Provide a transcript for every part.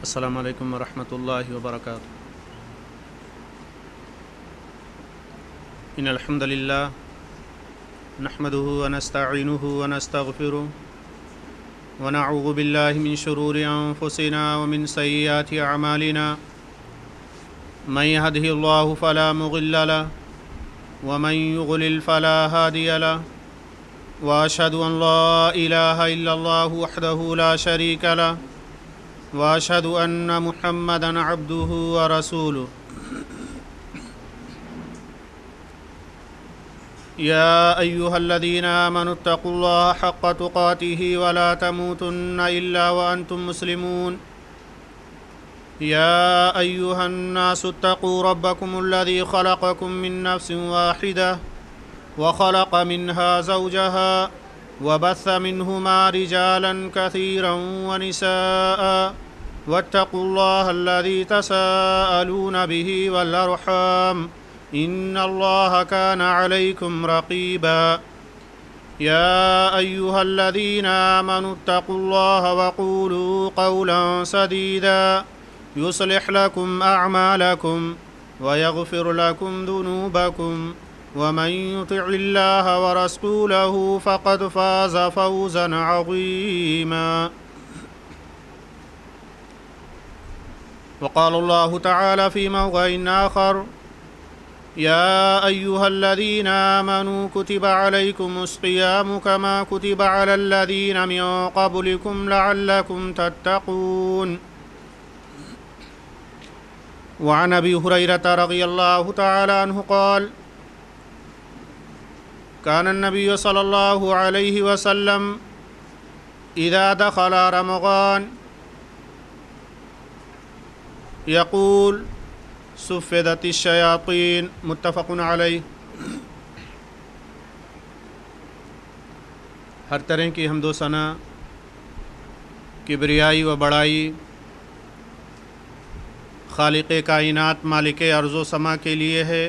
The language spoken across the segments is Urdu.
السلام علیکم ورحمۃ اللہ وبرکاتہ۔ ان الحمد للہ نحمده ونستعینه ونستغفره ونعوذ باللہ من شرور انفسنا ومن سیئات اعمالنا من يهده الله فلا مضل له ومن يضلل فلا هادي له واشهد ان لا اله الا الله وحده لا شريك له واشهد ان محمدا عبده ورسوله۔ يا ايها الذين آمنوا اتقوا الله حق تقاته ولا تموتن الا وانتم مسلمون۔ يا ايها الناس اتقوا ربكم الذي خلقكم من نفس واحدة وخلق منها زوجها وبث منهما رجالا كثيرا ونساء واتقوا الله الذي تساءلون به والأرحام إن الله كان عليكم رقيبا۔ يا أيها الذين آمنوا اتقوا الله وقولوا قولا سديدا يصلح لكم أعمالكم ويغفر لكم ذنوبكم ومن يطع الله ورسوله فقد فاز فوزا عظيما۔ وقال الله تعالى في موضع آخر: يا أيها الذين آمنوا كتب عليكم الصيام كما كتب على الذين من قبلكم لعلكم تتقون۔ وعن أبي هريرة رضي الله تعالى عنه قال: كان النبي صلى الله عليه وسلم إذا دخل رمضان يقول صفدت الشياطين متفق علیہ۔ ہر طرح کی حمد و ثنا، کبریائی و بڑائی خالق کائنات مالک ارض و سما کے لیے ہے،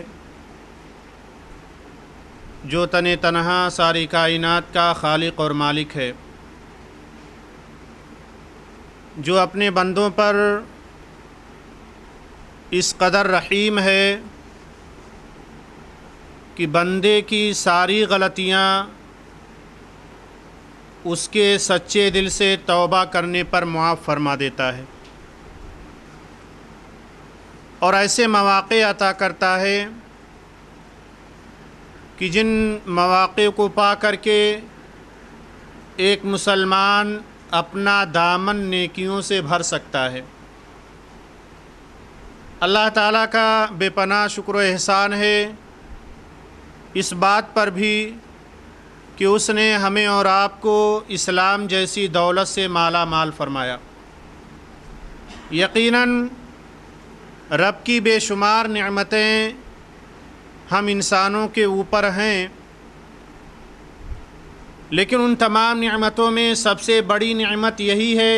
جو تنہا ساری کائنات کا خالق اور مالک ہے، جو اپنے بندوں پر اس قدر رحیم ہے کہ بندے کی ساری غلطیاں اس کے سچے دل سے توبہ کرنے پر معاف فرما دیتا ہے، اور ایسے مواقع عطا کرتا ہے کہ جن مواقع کو پا کر کے ایک مسلمان اپنا دامن نیکیوں سے بھر سکتا ہے۔ اللہ تعالیٰ کا بے پناہ شکر و احسان ہے اس بات پر بھی کہ اس نے ہمیں اور آپ کو اسلام جیسی دولت سے مالا مال فرمایا۔ یقیناً رب کی بے شمار نعمتیں ہم انسانوں کے اوپر ہیں، لیکن ان تمام نعمتوں میں سب سے بڑی نعمت یہی ہے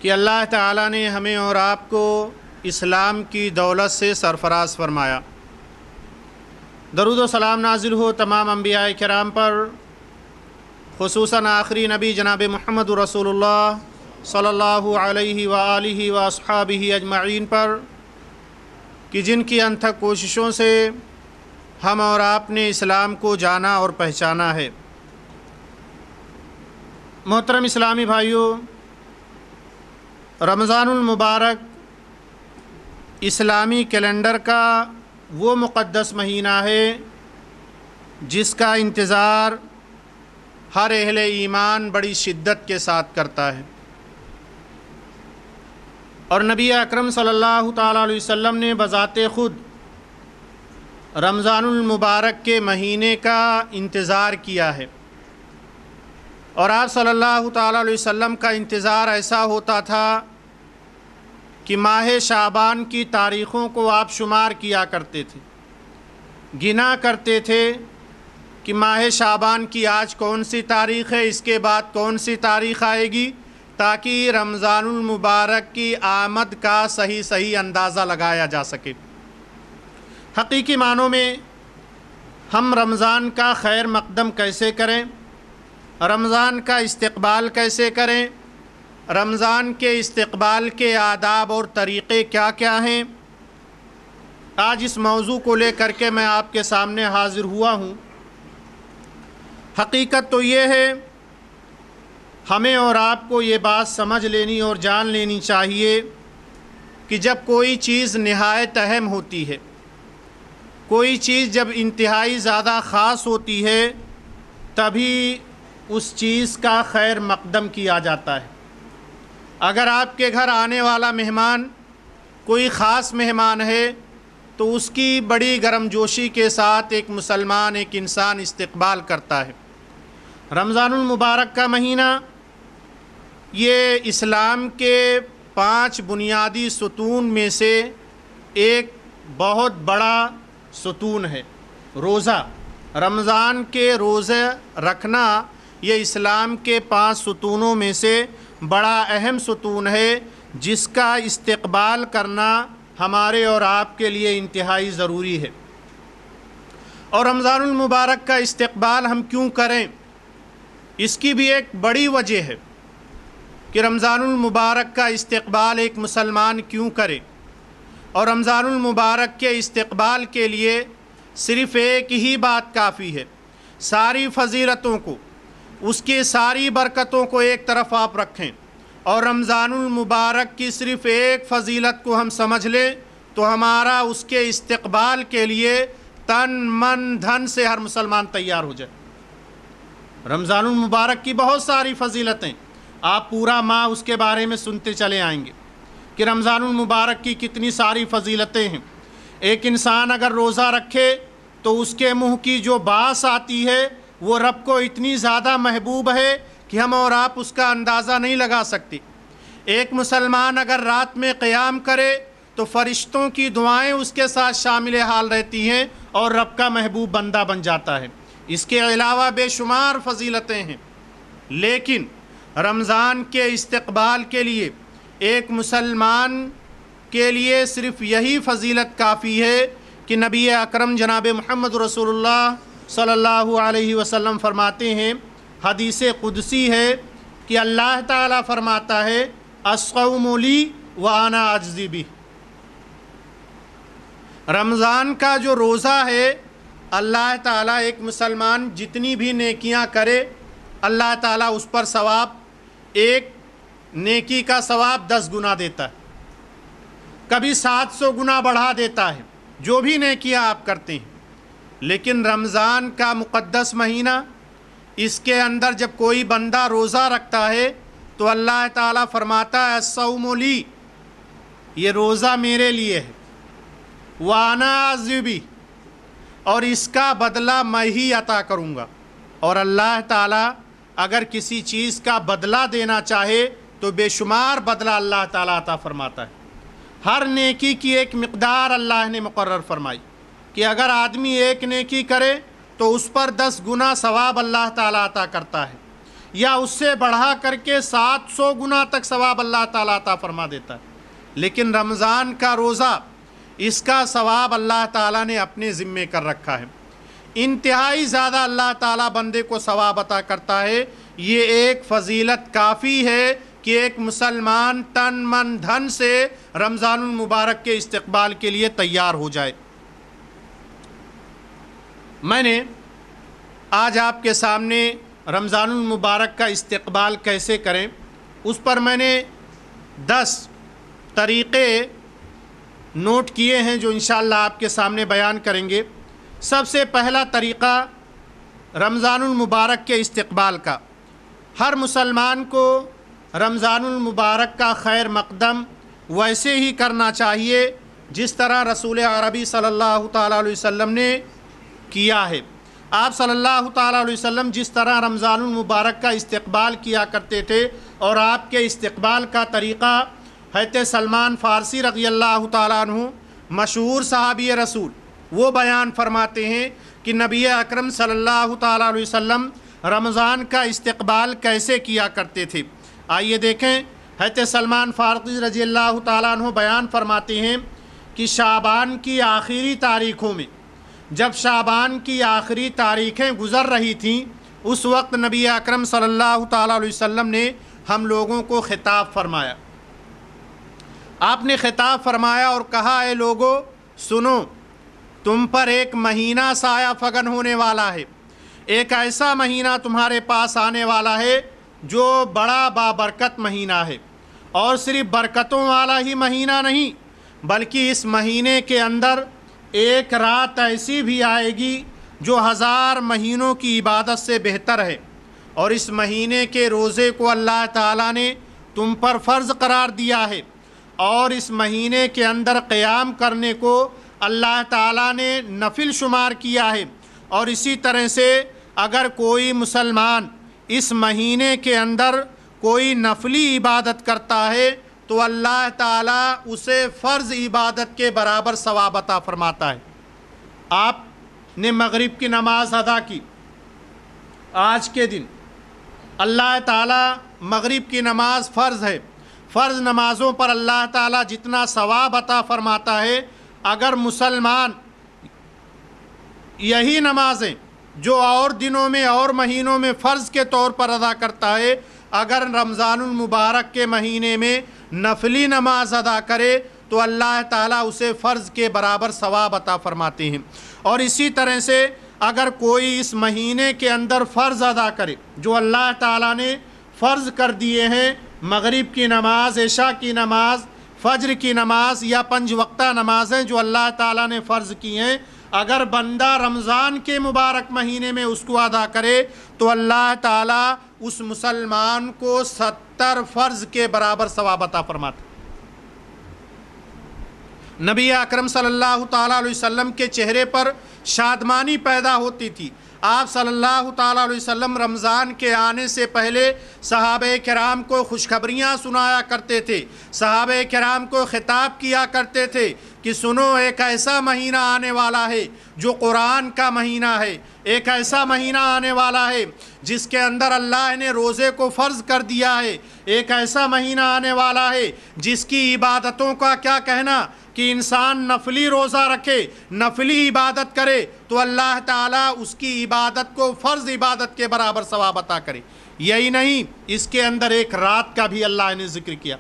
کہ اللہ تعالیٰ نے ہمیں اور آپ کو اسلام کی دولت سے سرفراز فرمایا۔ درود و سلام نازل ہو تمام انبیاء کرام پر، خصوصاً آخری نبی جناب محمد رسول اللہ صلی اللہ علیہ وآلہ واصحابہ اجمعین پر، کہ جن کی انتھک کوششوں سے ہم اور آپ نے اسلام کو جانا اور پہچانا ہے۔ محترم اسلامی بھائیوں، رمضان المبارک اسلامی کیلنڈر کا وہ مقدس مہینہ ہے جس کا انتظار ہر اہل ایمان بڑی شدت کے ساتھ کرتا ہے، اور نبی اکرم صلی اللہ تعالیٰ علیہ وسلم نے بذات خود رمضان المبارک کے مہینے کا انتظار کیا ہے، اور آپ صلی اللہ تعالیٰ علیہ وسلم کا انتظار ایسا ہوتا تھا کہ ماہ شعبان کی تاریخوں کو آپ شمار کیا کرتے تھے، گنا کرتے تھے کہ ماہ شعبان کی آج کون سی تاریخ ہے، اس کے بعد کون سی تاریخ آئے گی، تاکہ رمضان المبارک کی آمد کا صحیح اندازہ لگایا جا سکے۔ حقیقی معنوں میں ہم رمضان کا خیر مقدم کیسے کریں، رمضان کا استقبال کیسے کریں، رمضان کے استقبال کے آداب اور طریقے کیا کیا ہیں، آج اس موضوع کو لے کر کے میں آپ کے سامنے حاضر ہوا ہوں۔ حقیقت تو یہ ہے، ہمیں اور آپ کو یہ بات سمجھ لینی اور جان لینی چاہیے کہ جب کوئی چیز نہایت اہم ہوتی ہے، کوئی چیز جب انتہائی زیادہ خاص ہوتی ہے، تبھی اس چیز کا خیر مقدم کیا جاتا ہے۔ اگر آپ کے گھر آنے والا مہمان کوئی خاص مہمان ہے تو اس کی بڑی گرم جوشی کے ساتھ ایک مسلمان، ایک انسان استقبال کرتا ہے۔ رمضان المبارک کا مہینہ یہ اسلام کے 5 بنیادی ستون میں سے ایک بہت بڑا ستون ہے۔ روزہ، رمضان کے روزے رکھنا یہ اسلام کے 5 ستونوں میں سے بڑا اہم ستون ہے، جس کا استقبال کرنا ہمارے اور آپ کے لیے انتہائی ضروری ہے۔ اور رمضان المبارک کا استقبال ہم کیوں کریں، اس کی بھی ایک بڑی وجہ ہے کہ رمضان المبارک کا استقبال ایک مسلمان کیوں کرے۔ اور رمضان المبارک کے استقبال کے لیے صرف ایک ہی بات کافی ہے، ساری فضیلتوں کو، اس کی ساری برکتوں کو ایک طرف آپ رکھیں اور رمضان المبارک کی صرف ایک فضیلت کو ہم سمجھ لیں تو ہمارا اس کے استقبال کے لیے تن من دھن سے ہر مسلمان تیار ہو جائے۔ رمضان المبارک کی بہت ساری فضیلتیں، آپ پورا ماہ اس کے بارے میں سنتے چلے آئیں گے کہ رمضان المبارک کی کتنی ساری فضیلتیں ہیں۔ ایک انسان اگر روزہ رکھے تو اس کے منہ کی جو باس آتی ہے وہ رب کو اتنی زیادہ محبوب ہے کہ ہم اور آپ اس کا اندازہ نہیں لگا سکتے۔ ایک مسلمان اگر رات میں قیام کرے تو فرشتوں کی دعائیں اس کے ساتھ شامل حال رہتی ہیں اور رب کا محبوب بندہ بن جاتا ہے۔ اس کے علاوہ بے شمار فضیلتیں ہیں، لیکن رمضان کے استقبال کے لیے ایک مسلمان کے لیے صرف یہی فضیلت کافی ہے کہ نبی اکرم جناب محمد رسول اللہ صلی اللہ علیہ وسلم فرماتے ہیں، حدیث قدسی ہے کہ اللہ تعالیٰ فرماتا ہے الصوم لی وانا اجزی بہ۔ رمضان کا جو روزہ ہے، اللہ تعالیٰ ایک مسلمان جتنی بھی نیکیاں کرے، اللہ تعالیٰ اس پر ثواب، ایک نیکی کا ثواب 10 گنا دیتا ہے، کبھی 700 گنا بڑھا دیتا ہے جو بھی نیکیاں آپ کرتے ہیں۔ لیکن رمضان کا مقدس مہینہ، اس کے اندر جب کوئی بندہ روزہ رکھتا ہے تو اللہ تعالیٰ فرماتا ہے الصوم لی، یہ روزہ میرے لیے ہے، وانا اجزی بہ، اور اس کا بدلہ میں ہی عطا کروں گا۔ اور اللہ تعالیٰ اگر کسی چیز کا بدلہ دینا چاہے تو بے شمار بدلہ اللہ تعالیٰ عطا فرماتا ہے۔ ہر نیکی کی ایک مقدار اللہ نے مقرر فرمائی کہ اگر آدمی ایک نیکی کرے تو اس پر 10 گنا ثواب اللہ تعالیٰ عطا کرتا ہے، یا اس سے بڑھا کر کے 700 گنا تک ثواب اللہ تعالیٰ عطا فرما دیتا ہے۔ لیکن رمضان کا روزہ، اس کا ثواب اللہ تعالیٰ نے اپنے ذمے کر رکھا ہے، انتہائی زیادہ اللہ تعالیٰ بندے کو ثواب عطا کرتا ہے۔ یہ ایک فضیلت کافی ہے کہ ایک مسلمان تن من دھن سے رمضان المبارک کے استقبال کے لیے تیار ہو جائے۔ میں نے آج آپ کے سامنے رمضان المبارک کا استقبال کیسے کریں، اس پر میں نے 10 طریقے نوٹ کیے ہیں جو انشاءاللہ آپ کے سامنے بیان کریں گے۔ سب سے پہلا طریقہ رمضان المبارک کے استقبال کا، ہر مسلمان کو رمضان المبارک کا خیر مقدم ویسے ہی کرنا چاہیے جس طرح رسول عربی صلی اللہ تعالیٰ علیہ وسلم نے کیا ہے۔ آپ صلی اللہ تعالیٰ علیہ وسلم جس طرح رمضان المبارک کا استقبال کیا کرتے تھے، اور آپ کے استقبال کا طریقہ حضرت سلمان فارسی رضی اللہ تعالیٰ عنہ، مشہور صحابی رسول، وہ بیان فرماتے ہیں کہ نبی اکرم صلی اللہ تعالیٰ علیہ وسلم رمضان کا استقبال کیسے کیا کرتے تھے۔ آئیے دیکھیں، حضرت سلمان فارسی رضی اللہ تعالیٰ عنہ بیان فرماتے ہیں کہ شعبان کی آخری تاریخوں میں، جب شعبان کی آخری تاریخیں گزر رہی تھیں، اس وقت نبی اکرم صلی اللہ تعالیٰ علیہ وسلم نے ہم لوگوں کو خطاب فرمایا۔ آپ نے خطاب فرمایا اور کہا اے لوگو سنو، تم پر ایک مہینہ سایہ فگن ہونے والا ہے، ایک ایسا مہینہ تمہارے پاس آنے والا ہے جو بڑا بابرکت مہینہ ہے، اور صرف برکتوں والا ہی مہینہ نہیں بلکہ اس مہینے کے اندر ایک رات ایسی بھی آئے گی جو 1000 مہینوں کی عبادت سے بہتر ہے، اور اس مہینے کے روزے کو اللہ تعالیٰ نے تم پر فرض قرار دیا ہے، اور اس مہینے کے اندر قیام کرنے کو اللہ تعالیٰ نے نفل شمار کیا ہے۔ اور اسی طرح سے اگر کوئی مسلمان اس مہینے کے اندر کوئی نفلی عبادت کرتا ہے تو اللہ تعالیٰ اسے فرض عبادت کے برابر ثواب عطا فرماتا ہے۔ آپ نے مغرب کی نماز ادا کی، آج کے دن اللہ تعالیٰ مغرب کی نماز فرض ہے، فرض نمازوں پر اللہ تعالیٰ جتنا ثواب عطا فرماتا ہے، اگر مسلمان یہی نمازیں جو اور دنوں میں اور مہینوں میں فرض کے طور پر ادا کرتا ہے، اگر رمضان المبارک کے مہینے میں نفلی نماز ادا کرے تو اللہ تعالیٰ اسے فرض کے برابر ثواب عطا فرماتے ہیں۔ اور اسی طرح سے اگر کوئی اس مہینے کے اندر فرض ادا کرے جو اللہ تعالیٰ نے فرض کر دیے ہیں، مغرب کی نماز، عشاء کی نماز، فجر کی نماز یا 5 وقتہ نمازیں جو اللہ تعالیٰ نے فرض کی ہیں، اگر بندہ رمضان کے مبارک مہینے میں اس کو ادا کرے تو اللہ تعالیٰ اس مسلمان کو 70 فرض کے برابر ثواب عطا فرماتا۔ نبی اکرم صلی اللہ تعالیٰ علیہ وسلم کے چہرے پر شادمانی پیدا ہوتی تھی۔ آپ صلی اللہ تعالیٰ علیہ وسلم رمضان کے آنے سے پہلے صحابہ کرام کو خوشخبریاں سنایا کرتے تھے، صحابہ کرام کو خطاب کیا کرتے تھے کہ سنو، ایک ایسا مہینہ آنے والا ہے جو قرآن کا مہینہ ہے، ایک ایسا مہینہ آنے والا ہے جس کے اندر اللہ نے روزے کو فرض کر دیا ہے، ایک ایسا مہینہ آنے والا ہے جس کی عبادتوں کا کیا کہنا کہ انسان نفلی روزہ رکھے، نفلی عبادت کرے تو اللہ تعالیٰ اس کی عبادت کو فرض عبادت کے برابر ثواب عطا کرے۔ یہی نہیں، اس کے اندر ایک رات کا بھی اللہ نے ذکر کیا۔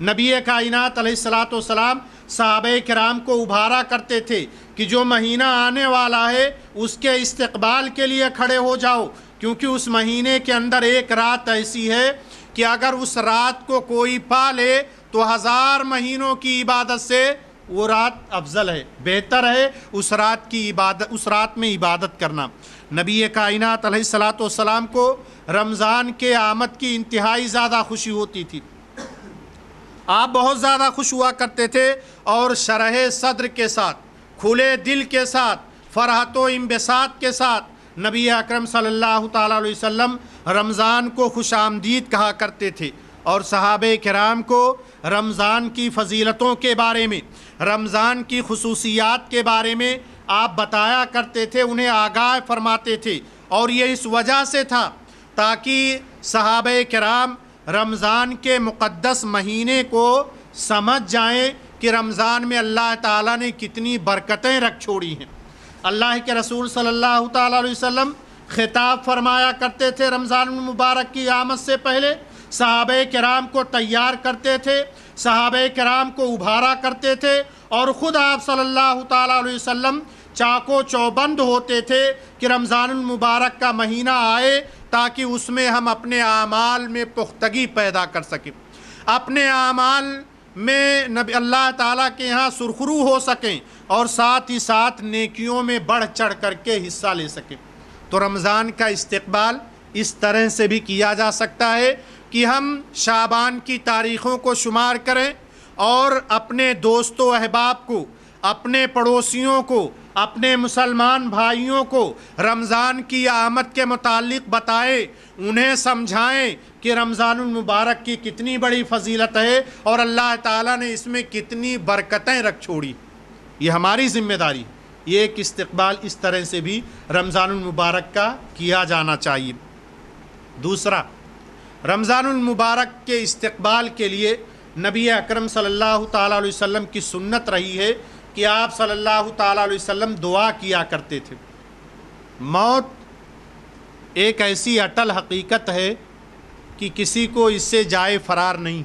نبی کائنات علیہ الصلوۃ والسلام صحابہ کرام کو ابھارا کرتے تھے کہ جو مہینہ آنے والا ہے اس کے استقبال کے لیے کھڑے ہو جاؤ، کیونکہ اس مہینے کے اندر ایک رات ایسی ہے کہ اگر اس رات کو کوئی پا لے تو 1000 مہینوں کی عبادت سے وہ رات افضل ہے، بہتر ہے اس رات کی عبادت، اس رات میں عبادت کرنا۔ نبی کائنات علیہ الصلوۃ والسلام کو رمضان کے آمد کی انتہائی زیادہ خوشی ہوتی تھی، آپ بہت زیادہ خوش ہوا کرتے تھے اور شرح صدر کے ساتھ، کھلے دل کے ساتھ، فرحت و انبساط کے ساتھ نبی اکرم صلی اللہ تعالیٰ علیہ وسلم رمضان کو خوش آمدید کہا کرتے تھے، اور صحابہ کرام کو رمضان کی فضیلتوں کے بارے میں، رمضان کی خصوصیات کے بارے میں آپ بتایا کرتے تھے، انہیں آگاہ فرماتے تھے، اور یہ اس وجہ سے تھا تاکہ صحابہ کرام رمضان کے مقدس مہینے کو سمجھ جائیں کہ رمضان میں اللہ تعالیٰ نے کتنی برکتیں رکھ چھوڑی ہیں۔ اللہ کے رسول صلی اللہ تعالیٰ علیہ وسلم خطاب فرمایا کرتے تھے رمضان المبارک کی آمد سے پہلے، صحابہ کرام کو تیار کرتے تھے، صحابہ کرام کو ابھارا کرتے تھے، اور خود آپ صلی اللہ تعالیٰ علیہ وسلم چاقو چوبند ہوتے تھے کہ رمضان المبارک کا مہینہ آئے تاکہ اس میں ہم اپنے اعمال میں پختگی پیدا کر سکیں، اپنے اعمال میں نبی اللہ تعالیٰ کے یہاں سرخرو ہو سکیں، اور ساتھ ہی ساتھ نیکیوں میں بڑھ چڑھ کر کے حصہ لے سکیں۔ تو رمضان کا استقبال اس طرح سے بھی کیا جا سکتا ہے کہ ہم شعبان کی تاریخوں کو شمار کریں اور اپنے دوست و احباب کو، اپنے پڑوسیوں کو، اپنے مسلمان بھائیوں کو رمضان کی آمد کے متعلق بتائیں، انہیں سمجھائیں کہ رمضان المبارک کی کتنی بڑی فضیلت ہے اور اللہ تعالیٰ نے اس میں کتنی برکتیں رکھ چھوڑی۔ یہ ہماری ذمہ داری، یہ ایک استقبال اس طرح سے بھی رمضان المبارک کا کیا جانا چاہیے۔ دوسرا، رمضان المبارک کے استقبال کے لیے نبی اکرم صلی اللہ تعالیٰ علیہ وسلم کی سنت رہی ہے کہ آپ صلی اللہ تعالیٰ علیہ وسلم دعا کیا کرتے تھے۔ موت ایک ایسی اٹل حقیقت ہے کہ کسی کو اس سے جائے فرار نہیں۔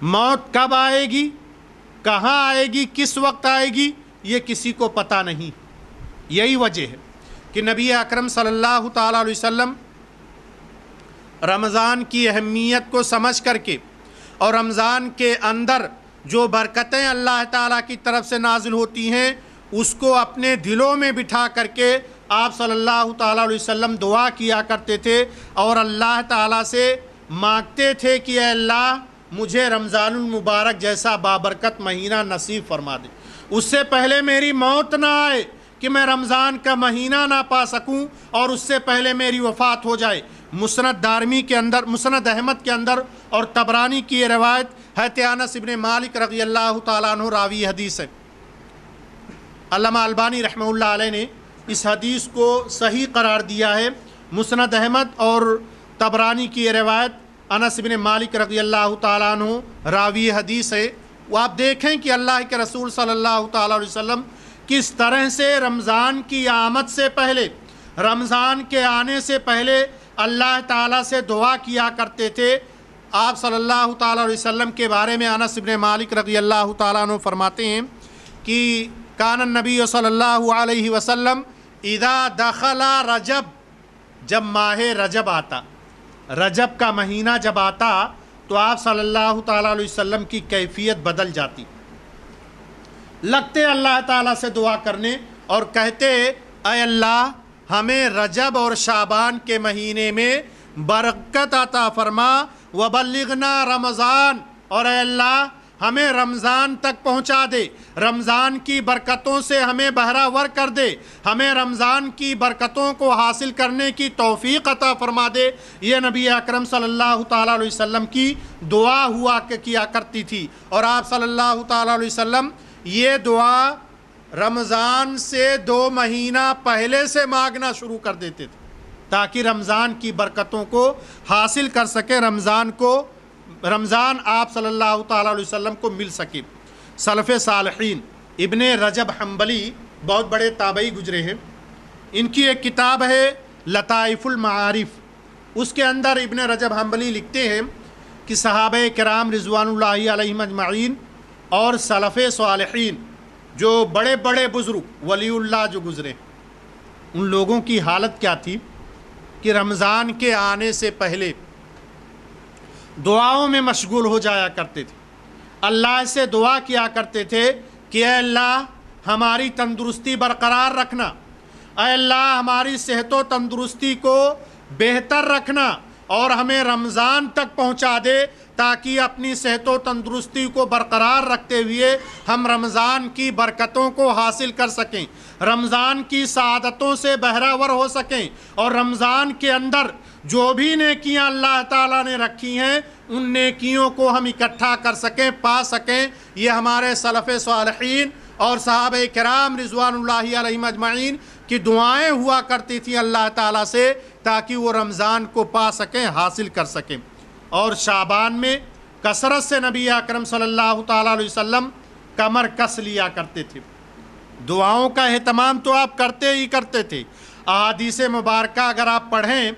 موت کب آئے گی، کہاں آئے گی، کس وقت آئے گی، یہ کسی کو پتہ نہیں۔ یہی وجہ ہے کہ نبی اکرم صلی اللہ تعالیٰ علیہ وسلم رمضان کی اہمیت کو سمجھ کر کے اور رمضان کے اندر جو برکتیں اللہ تعالیٰ کی طرف سے نازل ہوتی ہیں اس کو اپنے دلوں میں بٹھا کر کے آپ صلی اللہ تعالیٰ علیہ وسلم دعا کیا کرتے تھے اور اللہ تعالیٰ سے مانگتے تھے کہ اے اللہ مجھے رمضان المبارک جیسا بابرکت مہینہ نصیب فرما دے، اس سے پہلے میری موت نہ آئے کہ میں رمضان کا مہینہ نہ پا سکوں اور اس سے پہلے میری وفات ہو جائے۔ مسند دارمی کے اندر، مسند احمد کے اندر اور طبرانی کی یہ روایت حضرت انس ابن مالک رضی اللہ تعالیٰ عنہ راوی حدیث ہے۔ علامہ البانی رحمہ اللہ علیہ نے اس حدیث کو صحیح قرار دیا ہے۔ مسند احمد اور طبرانی کی یہ روایت انس ابن مالک رضی اللہ تعالیٰ عنہ راوی حدیث ہے۔ وہ آپ دیکھیں کہ اللہ کے رسول صلی اللہ تعالیٰ علیہ وسلم کس طرح سے رمضان کی آمد سے پہلے، رمضان کے آنے سے پہلے اللہ تعالیٰ سے دعا کیا کرتے تھے۔ آپ صلی اللہ تعالیٰ علیہ وسلم کے بارے میں انس ابن مالک رضی اللہ تعالیٰ عنہ فرماتے ہیں کہ کان النبی صلی اللہ علیہ وسلم اذا دخل رجب، جب ماہ رجب آتا، رجب کا مہینہ جب آتا تو آپ صلی اللہ تعالیٰ علیہ وسلم کی کیفیت بدل جاتی، لگتے اللہ تعالیٰ سے دعا کرنے اور کہتے اے اللہ ہمیں رجب اور شعبان کے مہینے میں برکت عطا فرما، وبلغنا رمضان، اور اے اللہ ہمیں رمضان تک پہنچا دے، رمضان کی برکتوں سے ہمیں بہرہ ور کر دے، ہمیں رمضان کی برکتوں کو حاصل کرنے کی توفیق عطا فرما دے۔ یہ نبی اکرم صلی اللہ تعالیٰ علیہ وسلم کی دعا ہوا کیا کرتی تھی، اور آپ صلی اللہ تعالیٰ علیہ وسلم یہ دعا رمضان سے 2 مہینہ پہلے سے مانگنا شروع کر دیتے تھے تاکہ رمضان کی برکتوں کو حاصل کر سکے، رمضان آپ صلی اللہ تعالیٰ علیہ وسلم کو مل سکے۔ سلف صالحین ابن رجب حنبلی بہت بڑے تابعی گزرے ہیں، ان کی ایک کتاب ہے لطائف المعارف، اس کے اندر ابن رجب حنبلی لکھتے ہیں کہ صحابہ کرام رضوان اللہ علیہم اجمعین اور سلف صالحین جو بڑے بڑے بزرگ ولی اللہ جو گزرے، ان لوگوں کی حالت کیا تھی کہ رمضان کے آنے سے پہلے دعاؤں میں مشغول ہو جایا کرتے تھے، اللہ سے دعا کیا کرتے تھے کہ اے اللہ ہماری تندرستی برقرار رکھنا، اے اللہ ہماری صحت و تندرستی کو بہتر رکھنا اور ہمیں رمضان تک پہنچا دے تاکہ اپنی صحت و تندرستی کو برقرار رکھتے ہوئے ہم رمضان کی برکتوں کو حاصل کر سکیں، رمضان کی سعادتوں سے بہرہ ور ہو سکیں، اور رمضان کے اندر جو بھی نیکیاں اللہ تعالیٰ نے رکھی ہیں ان نیکیوں کو ہم اکٹھا کر سکیں، پا سکیں۔ یہ ہمارے سلف صالحین اور صحابہ کرام رضوان اللہ علیہم اجمعین کی دعائیں ہوا کرتی تھیں اللہ تعالیٰ سے تاکہ وہ رمضان کو پا سکیں، حاصل کر سکیں۔ اور شعبان میں کثرت سے نبی اکرم صلی اللہ تعالیٰ علیہ وسلم کمر کس لیا کرتے تھے، دعاؤں کا اہتمام تو آپ کرتے ہی کرتے تھے۔ احادیث مبارکہ اگر آپ پڑھیں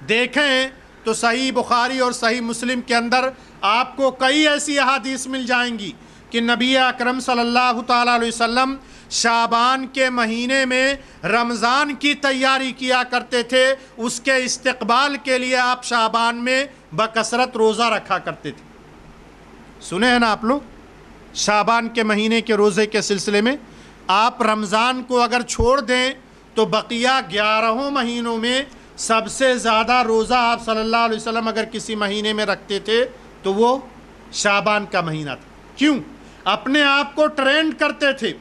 دیکھیں تو صحیح بخاری اور صحیح مسلم کے اندر آپ کو کئی ایسی احادیث مل جائیں گی کہ نبی اکرم صلی اللہ تعالیٰ علیہ وسلم شعبان کے مہینے میں رمضان کی تیاری کیا کرتے تھے، اس کے استقبال کے لیے آپ شعبان میں بکثرت روزہ رکھا کرتے تھے۔ سنے ہیں نا آپ لوگ، شعبان کے مہینے کے روزے کے سلسلے میں آپ رمضان کو اگر چھوڑ دیں تو بقیہ 11 مہینوں میں سب سے زیادہ روزہ آپ صلی اللہ علیہ وسلم اگر کسی مہینے میں رکھتے تھے تو وہ شعبان کا مہینہ تھا۔ کیوں؟ اپنے آپ کو ٹرینڈ کرتے تھے،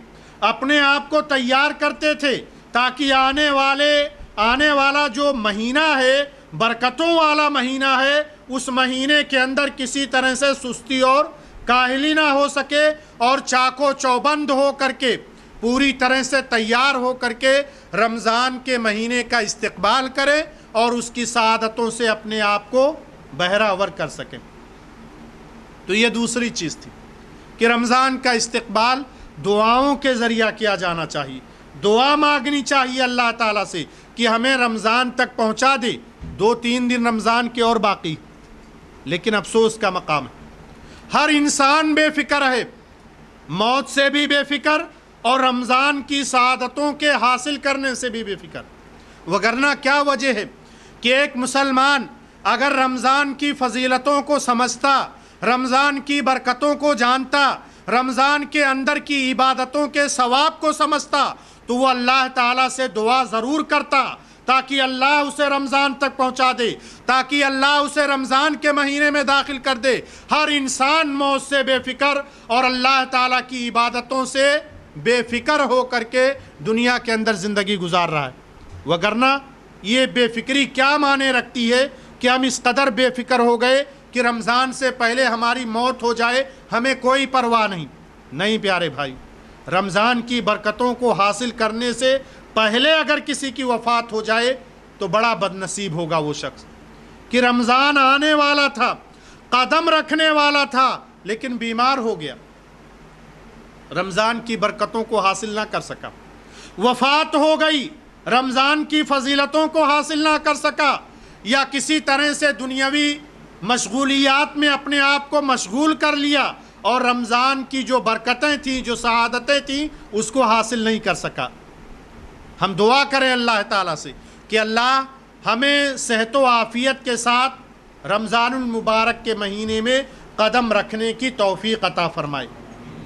اپنے آپ کو تیار کرتے تھے تاکہ آنے والا جو مہینہ ہے، برکتوں والا مہینہ ہے، اس مہینے کے اندر کسی طرح سے سستی اور کاہلی نہ ہو سکے، اور چاق و چوبند ہو کر کے پوری طرح سے تیار ہو کر کے رمضان کے مہینے کا استقبال کریں اور اس کی سعادتوں سے اپنے آپ کو بہرہ ور کر سکیں۔ تو یہ دوسری چیز تھی کہ رمضان کا استقبال دعاؤں کے ذریعہ کیا جانا چاہیے، دعا مانگنی چاہیے اللہ تعالیٰ سے کہ ہمیں رمضان تک پہنچا دے، 2-3 دن رمضان کے اور باقی، لیکن افسوس کا مقام ہے ہر انسان بے فکر ہے، موت سے بھی بے فکر اور رمضان کی سعادتوں کے حاصل کرنے سے بھی بے فکر۔ وگرنہ کیا وجہ ہے کہ ایک مسلمان اگر رمضان کی فضیلتوں کو سمجھتا، رمضان کی برکتوں کو جانتا، رمضان کے اندر کی عبادتوں کے ثواب کو سمجھتا، تو وہ اللہ تعالیٰ سے دعا ضرور کرتا تاکہ اللہ اسے رمضان تک پہنچا دے، تاکہ اللہ اسے رمضان کے مہینے میں داخل کر دے۔ ہر انسان موت سے بے فکر اور اللہ تعالیٰ کی عبادتوں سے بے فکر ہو کر کے دنیا کے اندر زندگی گزار رہا ہے۔ وگرنہ یہ بے فکری کیا معنی رکھتی ہے کہ ہم اس قدر بے فکر ہو گئے کہ رمضان سے پہلے ہماری موت ہو جائے ہمیں کوئی پرواہ نہیں۔ نہیں پیارے بھائی، رمضان کی برکتوں کو حاصل کرنے سے پہلے اگر کسی کی وفات ہو جائے تو بڑا بد نصیب ہوگا وہ شخص کہ رمضان آنے والا تھا، قدم رکھنے والا تھا، لیکن بیمار ہو گیا، رمضان کی برکتوں کو حاصل نہ کر سکا، وفات ہو گئی، رمضان کی فضیلتوں کو حاصل نہ کر سکا، یا کسی طرح سے دنیاوی مشغولیات میں اپنے آپ کو مشغول کر لیا اور رمضان کی جو برکتیں تھیں، جو سعادتیں تھیں، اس کو حاصل نہیں کر سکا۔ ہم دعا کریں اللہ تعالیٰ سے کہ اللہ ہمیں صحت و عافیت کے ساتھ رمضان المبارک کے مہینے میں قدم رکھنے کی توفیق عطا فرمائے،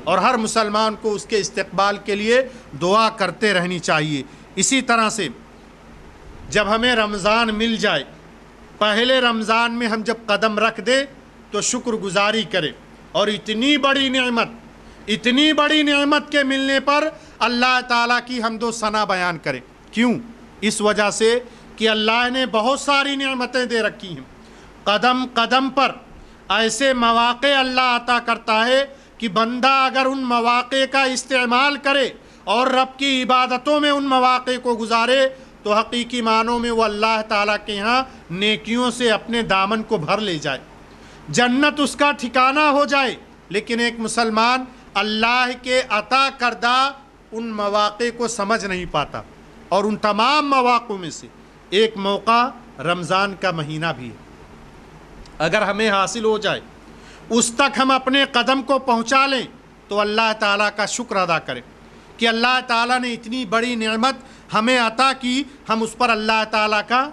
اور ہر مسلمان کو اس کے استقبال کے لیے دعا کرتے رہنی چاہیے۔ اسی طرح سے جب ہمیں رمضان مل جائے، پہلے رمضان میں ہم جب قدم رکھ دیں تو شکر گزاری کریں، اور اتنی بڑی نعمت کے ملنے پر اللہ تعالیٰ کی حمد و ثنا بیان کریں۔ کیوں؟ اس وجہ سے کہ اللہ نے بہت ساری نعمتیں دے رکھی ہیں، قدم قدم پر ایسے مواقع اللہ عطا کرتا ہے کہ بندہ اگر ان مواقع کا استعمال کرے اور رب کی عبادتوں میں ان مواقع کو گزارے تو حقیقی معنوں میں وہ اللہ تعالیٰ کے ہاں نیکیوں سے اپنے دامن کو بھر لے جائے، جنت اس کا ٹھکانہ ہو جائے۔ لیکن ایک مسلمان اللہ کے عطا کردہ ان مواقع کو سمجھ نہیں پاتا، اور ان تمام مواقع میں سے ایک موقع رمضان کا مہینہ بھی ہے۔ اگر ہمیں حاصل ہو جائے، اس تک ہم اپنے قدم کو پہنچا لیں تو اللہ تعالیٰ کا شکر ادا کریں کہ اللہ تعالیٰ نے اتنی بڑی نعمت ہمیں عطا کی، ہم اس پر اللہ تعالیٰ کا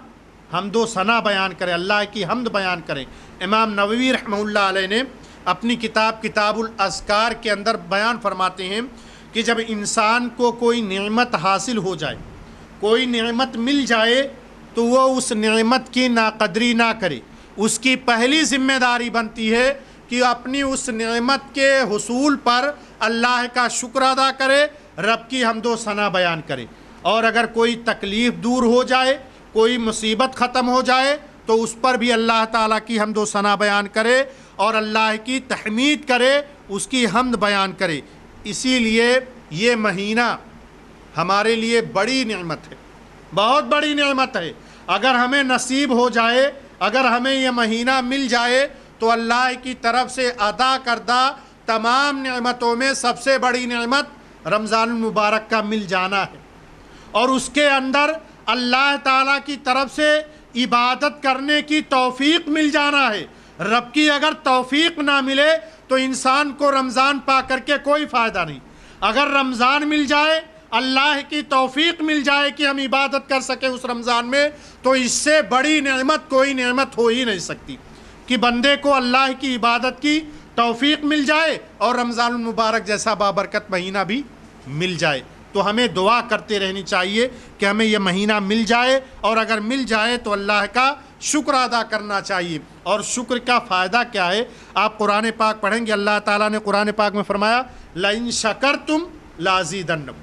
حمد و ثنا بیان کریں، اللہ کی حمد بیان کریں۔ امام نووی رحمہ اللہ علیہ نے اپنی کتاب الاذکار کے اندر بیان فرماتے ہیں کہ جب انسان کو کوئی نعمت حاصل ہو جائے، کوئی نعمت مل جائے، تو وہ اس نعمت کی ناقدری نہ کرے۔ اس کی پہلی ذمہ داری بنتی ہے کہ اپنی اس نعمت کے حصول پر اللہ کا شکر ادا کرے، رب کی حمد و ثنا بیان کرے۔ اور اگر کوئی تکلیف دور ہو جائے، کوئی مصیبت ختم ہو جائے، تو اس پر بھی اللہ تعالیٰ کی حمد و ثنا بیان کرے اور اللہ کی تحمید کرے، اس کی حمد بیان کرے۔ اسی لیے یہ مہینہ ہمارے لیے بڑی نعمت ہے، بہت بڑی نعمت ہے۔ اگر ہمیں نصیب ہو جائے، اگر ہمیں یہ مہینہ مل جائے تو اللہ کی طرف سے عطا کردہ تمام نعمتوں میں سب سے بڑی نعمت رمضان المبارک کا مل جانا ہے، اور اس کے اندر اللہ تعالیٰ کی طرف سے عبادت کرنے کی توفیق مل جانا ہے۔ رب کی اگر توفیق نہ ملے تو انسان کو رمضان پا کر کے کوئی فائدہ نہیں۔ اگر رمضان مل جائے، اللہ کی توفیق مل جائے کہ ہم عبادت کر سکیں اس رمضان میں، تو اس سے بڑی نعمت کوئی نعمت ہو ہی نہیں سکتی کہ بندے کو اللہ کی عبادت کی توفیق مل جائے اور رمضان المبارک جیسا بابرکت مہینہ بھی مل جائے۔ تو ہمیں دعا کرتے رہنی چاہیے کہ ہمیں یہ مہینہ مل جائے، اور اگر مل جائے تو اللہ کا شکر ادا کرنا چاہیے۔ اور شکر کا فائدہ کیا ہے؟ آپ قرآن پاک پڑھیں گے، اللہ تعالیٰ نے قرآن پاک میں فرمایا لَإِن شَكَرْتُمْ لَأَزِيدَنَّكُمْ،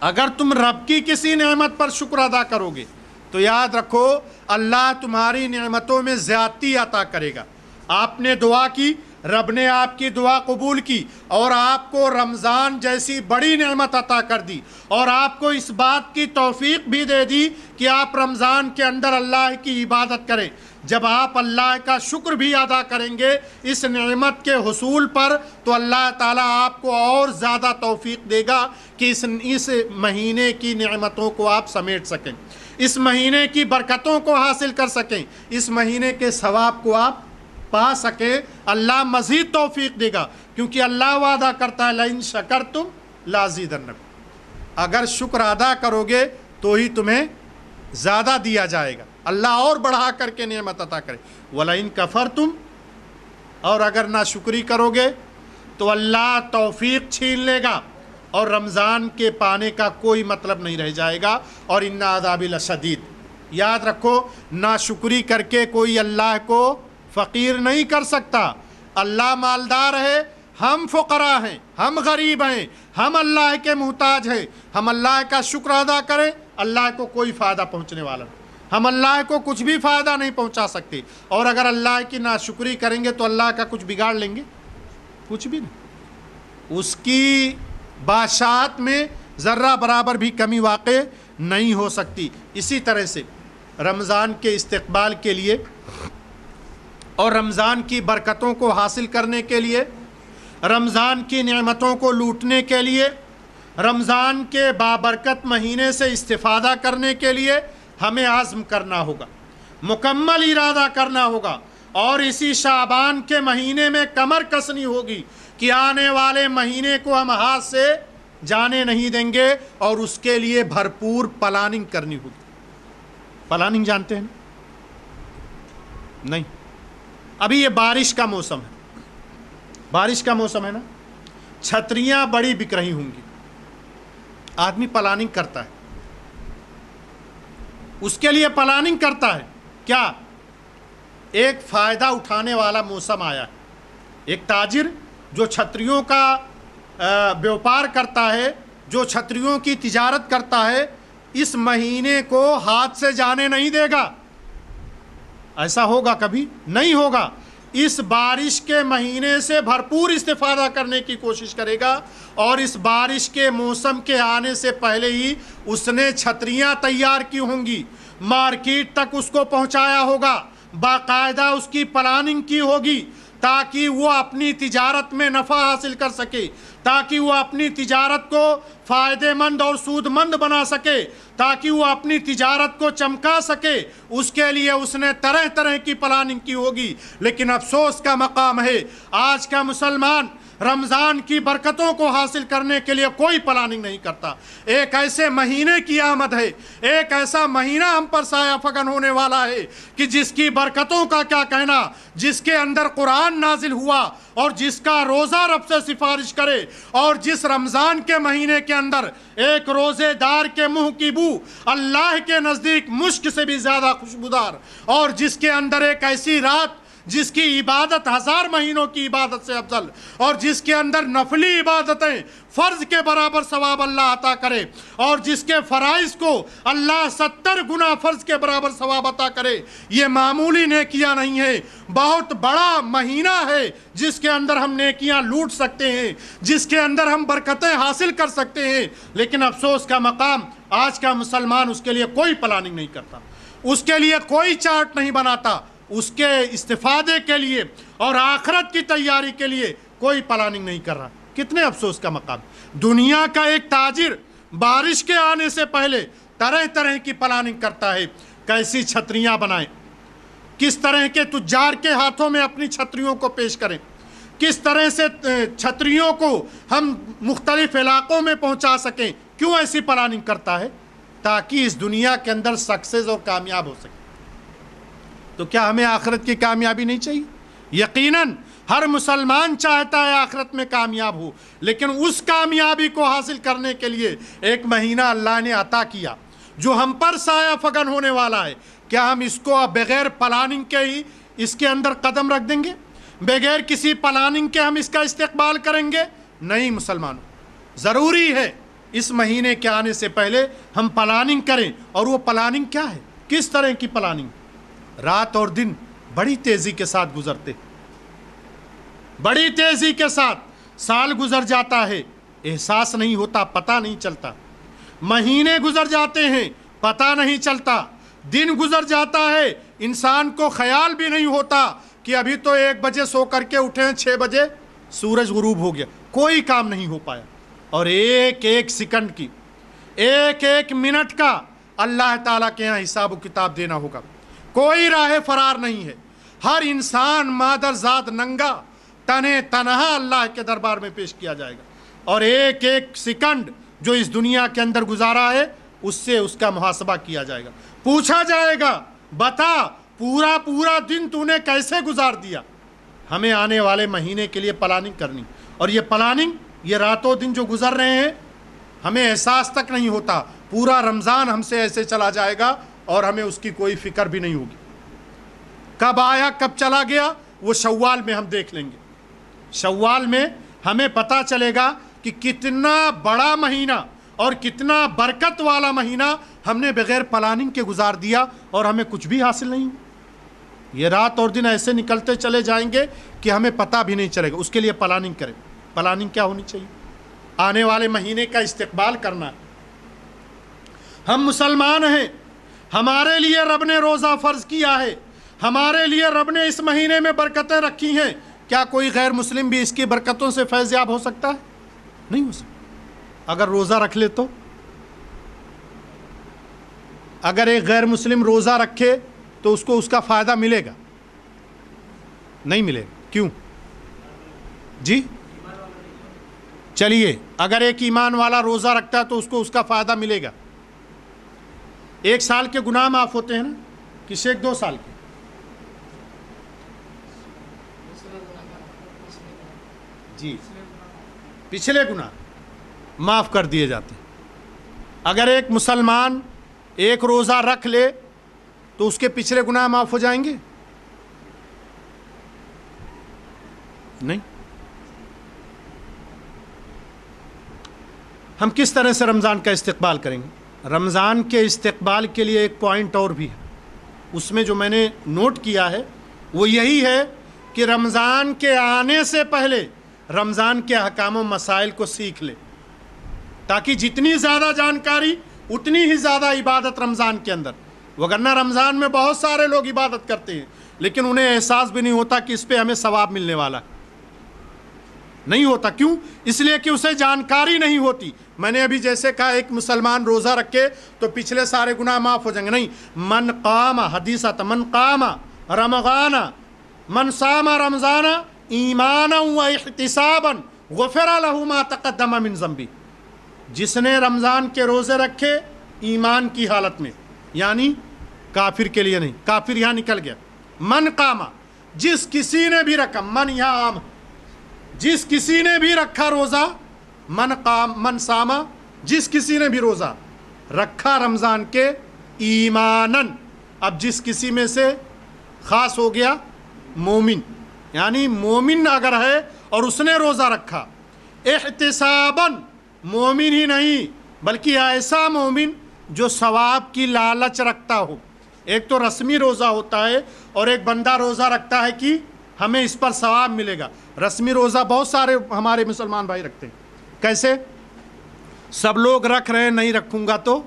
اگر تم رب کی کسی نعمت پر شکر ادا کرو گے تو یاد رکھو اللہ تمہاری نعمتوں میں زیادتی عطا کرے گا۔ آپ نے دعا کی، رب نے آپ کی دعا قبول کی اور آپ کو رمضان جیسی بڑی نعمت عطا کر دی، اور آپ کو اس بات کی توفیق بھی دے دی کہ آپ رمضان کے اندر اللہ کی عبادت کریں۔ جب آپ اللہ کا شکر بھی ادا کریں گے اس نعمت کے حصول پر، تو اللہ تعالیٰ آپ کو اور زیادہ توفیق دے گا کہ اس مہینے کی نعمتوں کو آپ سمیٹ سکیں۔ اس مہینے کی برکتوں کو حاصل کر سکیں، اس مہینے کے ثواب کو آپ پا سکیں، اللہ مزید توفیق دے گا، کیونکہ اللہ وعدہ کرتا ہے لئن شکرتم لازیدنکم، اگر شکر ادا کرو گے تو ہی تمہیں زیادہ دیا جائے گا، اللہ اور بڑھا کر کے نعمت عطا کرے، وَلَئِن کَفَرْتُمْ، اور اگر ناشکری کرو گے تو اللہ توفیق چھین لے گا اور رمضان کے پانے کا کوئی مطلب نہیں رہ جائے گا، اور ان عذاب لشدید۔ یاد رکھو، ناشکری کر کے کوئی اللہ کو فقیر نہیں کر سکتا، اللہ مالدار ہے، ہم فقراء ہیں، ہم غریب ہیں، ہم اللہ کے محتاج ہیں، ہم اللہ کا شکر ادا کریں، اللہ کو کوئی فائدہ پہنچنے والا نہیں، ہم اللہ کو کچھ بھی فائدہ نہیں پہنچا سکتے، اور اگر اللہ کی ناشکری کریں گے تو اللہ کا کچھ بگاڑ لیں گے؟ کچھ بھی نہیں، اس کی بادشاہت میں ذرہ برابر بھی کمی واقع نہیں ہو سکتی۔ اسی طرح سے رمضان کے استقبال کے لیے اور رمضان کی برکتوں کو حاصل کرنے کے لیے، رمضان کی نعمتوں کو لوٹنے کے لیے، رمضان کے بابرکت مہینے سے استفادہ کرنے کے لیے ہمیں عزم کرنا ہوگا، مکمل ارادہ کرنا ہوگا، اور اسی شعبان کے مہینے میں کمر کسنی ہوگی کہ آنے والے مہینے کو ہم ہاتھ سے جانے نہیں دیں گے، اور اس کے لیے بھرپور پلاننگ کرنی ہوگی۔ پلاننگ جانتے ہیں؟ نہیں۔ ابھی یہ بارش کا موسم ہے، بارش کا موسم ہے نا، چھتریاں بڑی بک رہی ہوں گی، آدمی پلاننگ کرتا ہے، اس کے لیے پلاننگ کرتا ہے کیا؟ ایک فائدہ اٹھانے والا موسم آیا ہے، ایک تاجر جو چھتریوں کا بیوپار کرتا ہے، جو چھتریوں کی تجارت کرتا ہے، اس مہینے کو ہاتھ سے جانے نہیں دے گا۔ ایسا ہوگا کبھی؟ نہیں ہوگا۔ اس بارش کے مہینے سے بھرپور استفادہ کرنے کی کوشش کرے گا، اور اس بارش کے موسم کے آنے سے پہلے ہی اس نے چھتریاں تیار کی ہوں گی، مارکیٹ تک اس کو پہنچایا ہوگا، باقاعدہ اس کی پلاننگ کی ہوگی، تاکہ وہ اپنی تجارت میں نفع حاصل کر سکے، تاکہ وہ اپنی تجارت کو فائدہ مند اور سود مند بنا سکے، تاکہ وہ اپنی تجارت کو چمکا سکے، اس کے لیے اس نے طرح طرح کی پلاننگ کی ہوگی۔ لیکن افسوس کا مقام ہے، آج کا مسلمان رمضان کی برکتوں کو حاصل کرنے کے لیے کوئی پلاننگ نہیں کرتا۔ ایک ایسے مہینے کی آمد ہے، ایک ایسا مہینہ ہم پر سایہ فگن ہونے والا ہے کہ جس کی برکتوں کا کیا کہنا، جس کے اندر قرآن نازل ہوا، اور جس کا روزہ رب سے سفارش کرے، اور جس رمضان کے مہینے کے اندر ایک روزے دار کے منہ کی بو اللہ کے نزدیک مشک سے بھی زیادہ خوشبودار، اور جس کے اندر ایک ایسی رات جس کی عبادت 1000 مہینوں کی عبادت سے افضل، اور جس کے اندر نفلی عبادتیں فرض کے برابر ثواب اللہ عطا کرے، اور جس کے فرائض کو اللہ 70 گنا فرض کے برابر ثواب عطا کرے، یہ معمولی نیکیاں نہیں ہیں، بہت بڑا مہینہ ہے جس کے اندر ہم نیکیاں لوٹ سکتے ہیں، جس کے اندر ہم برکتیں حاصل کر سکتے ہیں۔ لیکن افسوس کا مقام، آج کا مسلمان اس کے لیے کوئی پلاننگ نہیں کرتا، اس کے لیے کوئی چارٹ نہیں بناتا، اس کے استفادے کے لیے اور آخرت کی تیاری کے لیے کوئی پلاننگ نہیں کر رہا۔ کتنے افسوس کا مقام۔ دنیا کا ایک تاجر بارش کے آنے سے پہلے طرح طرح کی پلاننگ کرتا ہے، کیسی چھتریاں بنائیں، کس طرح کے تجار کے ہاتھوں میں اپنی چھتریوں کو پیش کریں، کس طرح سے چھتریوں کو ہم مختلف علاقوں میں پہنچا سکیں۔ کیوں ایسی پلاننگ کرتا ہے؟ تاکہ اس دنیا کے اندر سکسیس اور کامیاب ہو سکے۔ تو کیا ہمیں آخرت کی کامیابی نہیں چاہیے؟ یقیناً ہر مسلمان چاہتا ہے آخرت میں کامیاب ہو، لیکن اس کامیابی کو حاصل کرنے کے لیے ایک مہینہ اللہ نے عطا کیا جو ہم پر سایہ فگن ہونے والا ہے۔ کیا ہم اس کو بغیر پلاننگ کے ہی اس کے اندر قدم رکھ دیں گے؟ بغیر کسی پلاننگ کے ہم اس کا استقبال کریں گے؟ نہیں مسلمانوں، ضروری ہے اس مہینے کے آنے سے پہلے ہم پلاننگ کریں۔ اور وہ پلاننگ کیا ہے؟ کس طرح کی پلاننگ؟ رات اور دن بڑی تیزی کے ساتھ گزرتے، بڑی تیزی کے ساتھ سال گزر جاتا ہے، احساس نہیں ہوتا، پتہ نہیں چلتا، مہینے گزر جاتے ہیں، پتہ نہیں چلتا، دن گزر جاتا ہے، انسان کو خیال بھی نہیں ہوتا کہ ابھی تو 1 بجے سو کر کے اٹھے ہیں، 6 بجے سورج غروب ہو گیا، کوئی کام نہیں ہو پایا۔ اور ایک ایک سیکنڈ کی، ایک ایک منٹ کا، اللہ تعالیٰ کے یہاں حساب و کتاب دینا ہوگا. کوئی راہ فرار نہیں ہے. ہر انسان مادر ذات ننگا تنہے تنہا اللہ کے دربار میں پیش کیا جائے گا، اور ایک ایک سیکنڈ جو اس دنیا کے اندر گزارا ہے اس سے اس کا محاسبہ کیا جائے گا. پوچھا جائے گا بتا پورا دن تو نے کیسے گزار دیا. ہمیں آنے والے مہینے کے لیے پلاننگ کرنی، اور یہ پلاننگ یہ راتوں دن جو گزر رہے ہیں ہمیں احساس تک نہیں ہوتا. پورا رمضان ہم سے ایسے چلا جائے گا اور ہمیں اس کی کوئی فکر بھی نہیں ہوگی. کب آیا کب چلا گیا وہ شوال میں ہم دیکھ لیں گے. شوال میں ہمیں پتہ چلے گا کہ کتنا بڑا مہینہ اور کتنا برکت والا مہینہ ہم نے بغیر پلاننگ کے گزار دیا اور ہمیں کچھ بھی حاصل نہیں. یہ رات اور دن ایسے نکلتے چلے جائیں گے کہ ہمیں پتہ بھی نہیں چلے گا. اس کے لیے پلاننگ کریں. پلاننگ کیا ہونی چاہیے؟ آنے والے مہینے کا استقبال کرنا. ہم مسلمان ہیں، ہمارے لیے رب نے روزہ فرض کیا ہے، ہمارے لیے رب نے اس مہینے میں برکتیں رکھی ہیں. کیا کوئی غیر مسلم بھی اس کی برکتوں سے فیض یاب ہو سکتا ہے؟ نہیں ہو سکتا. اگر روزہ رکھ لے تو، اگر ایک غیر مسلم روزہ رکھے تو اس کو اس کا فائدہ ملے گا؟ نہیں ملے گا. کیوں جی؟ چلیے اگر ایک ایمان والا روزہ رکھتا ہے تو اس کو اس کا فائدہ ملے گا. 1 سال کے گناہ معاف ہوتے ہیں نا، کسی 1-2 سال کے؟ جی پچھلے گناہ معاف کر دیے جاتے ہیں. اگر ایک مسلمان ایک روزہ رکھ لے تو اس کے پچھلے گناہ معاف ہو جائیں گے؟ نہیں. ہم کس طرح سے رمضان کا استقبال کریں گے؟ رمضان کے استقبال کے لیے ایک پوائنٹ اور بھی ہے. اس میں جو میں نے نوٹ کیا ہے وہ یہی ہے کہ رمضان کے آنے سے پہلے رمضان کے احکام و مسائل کو سیکھ لے، تاکہ جتنی زیادہ جانکاری اتنی ہی زیادہ عبادت رمضان کے اندر. وگرنہ رمضان میں بہت سارے لوگ عبادت کرتے ہیں لیکن انہیں احساس بھی نہیں ہوتا کہ اس پہ ہمیں ثواب ملنے والا نہیں ہوتا. کیوں؟ اس لیے کہ اسے جانکاری نہیں ہوتی. میں نے ابھی جیسے کہا ایک مسلمان روزہ رکھے تو پچھلے سارے گناہ معاف ہو جائیں گے. نہیں. من قام حدیث من قام رمضان من صام رمضان ایمانا و احتسابا غفر له ما تقدم من ذنبه. جس نے رمضان کے روزے رکھے ایمان کی حالت میں، یعنی کافر کے لیے نہیں، کافر یہاں نکل گیا. من قام، جس کسی نے بھی رکھا، من یہاں عام، جس کسی نے بھی رکھا روزہ، من قام من ساما، جس کسی نے بھی روزہ رکھا رمضان کے ایمانن. اب جس کسی میں سے خاص ہو گیا مومن، یعنی مومن اگر ہے اور اس نے روزہ رکھا، احتساباً، مومن ہی نہیں بلکہ ایسا مومن جو ثواب کی لالچ رکھتا ہو. ایک تو رسمی روزہ ہوتا ہے اور ایک بندہ روزہ رکھتا ہے کہ ہمیں اس پر ثواب ملے گا. رسمی روزہ بہت سارے ہمارے مسلمان بھائی رکھتے ہیں. کیسے؟ سب لوگ رکھ رہے ہیں، نہیں رکھوں گا تو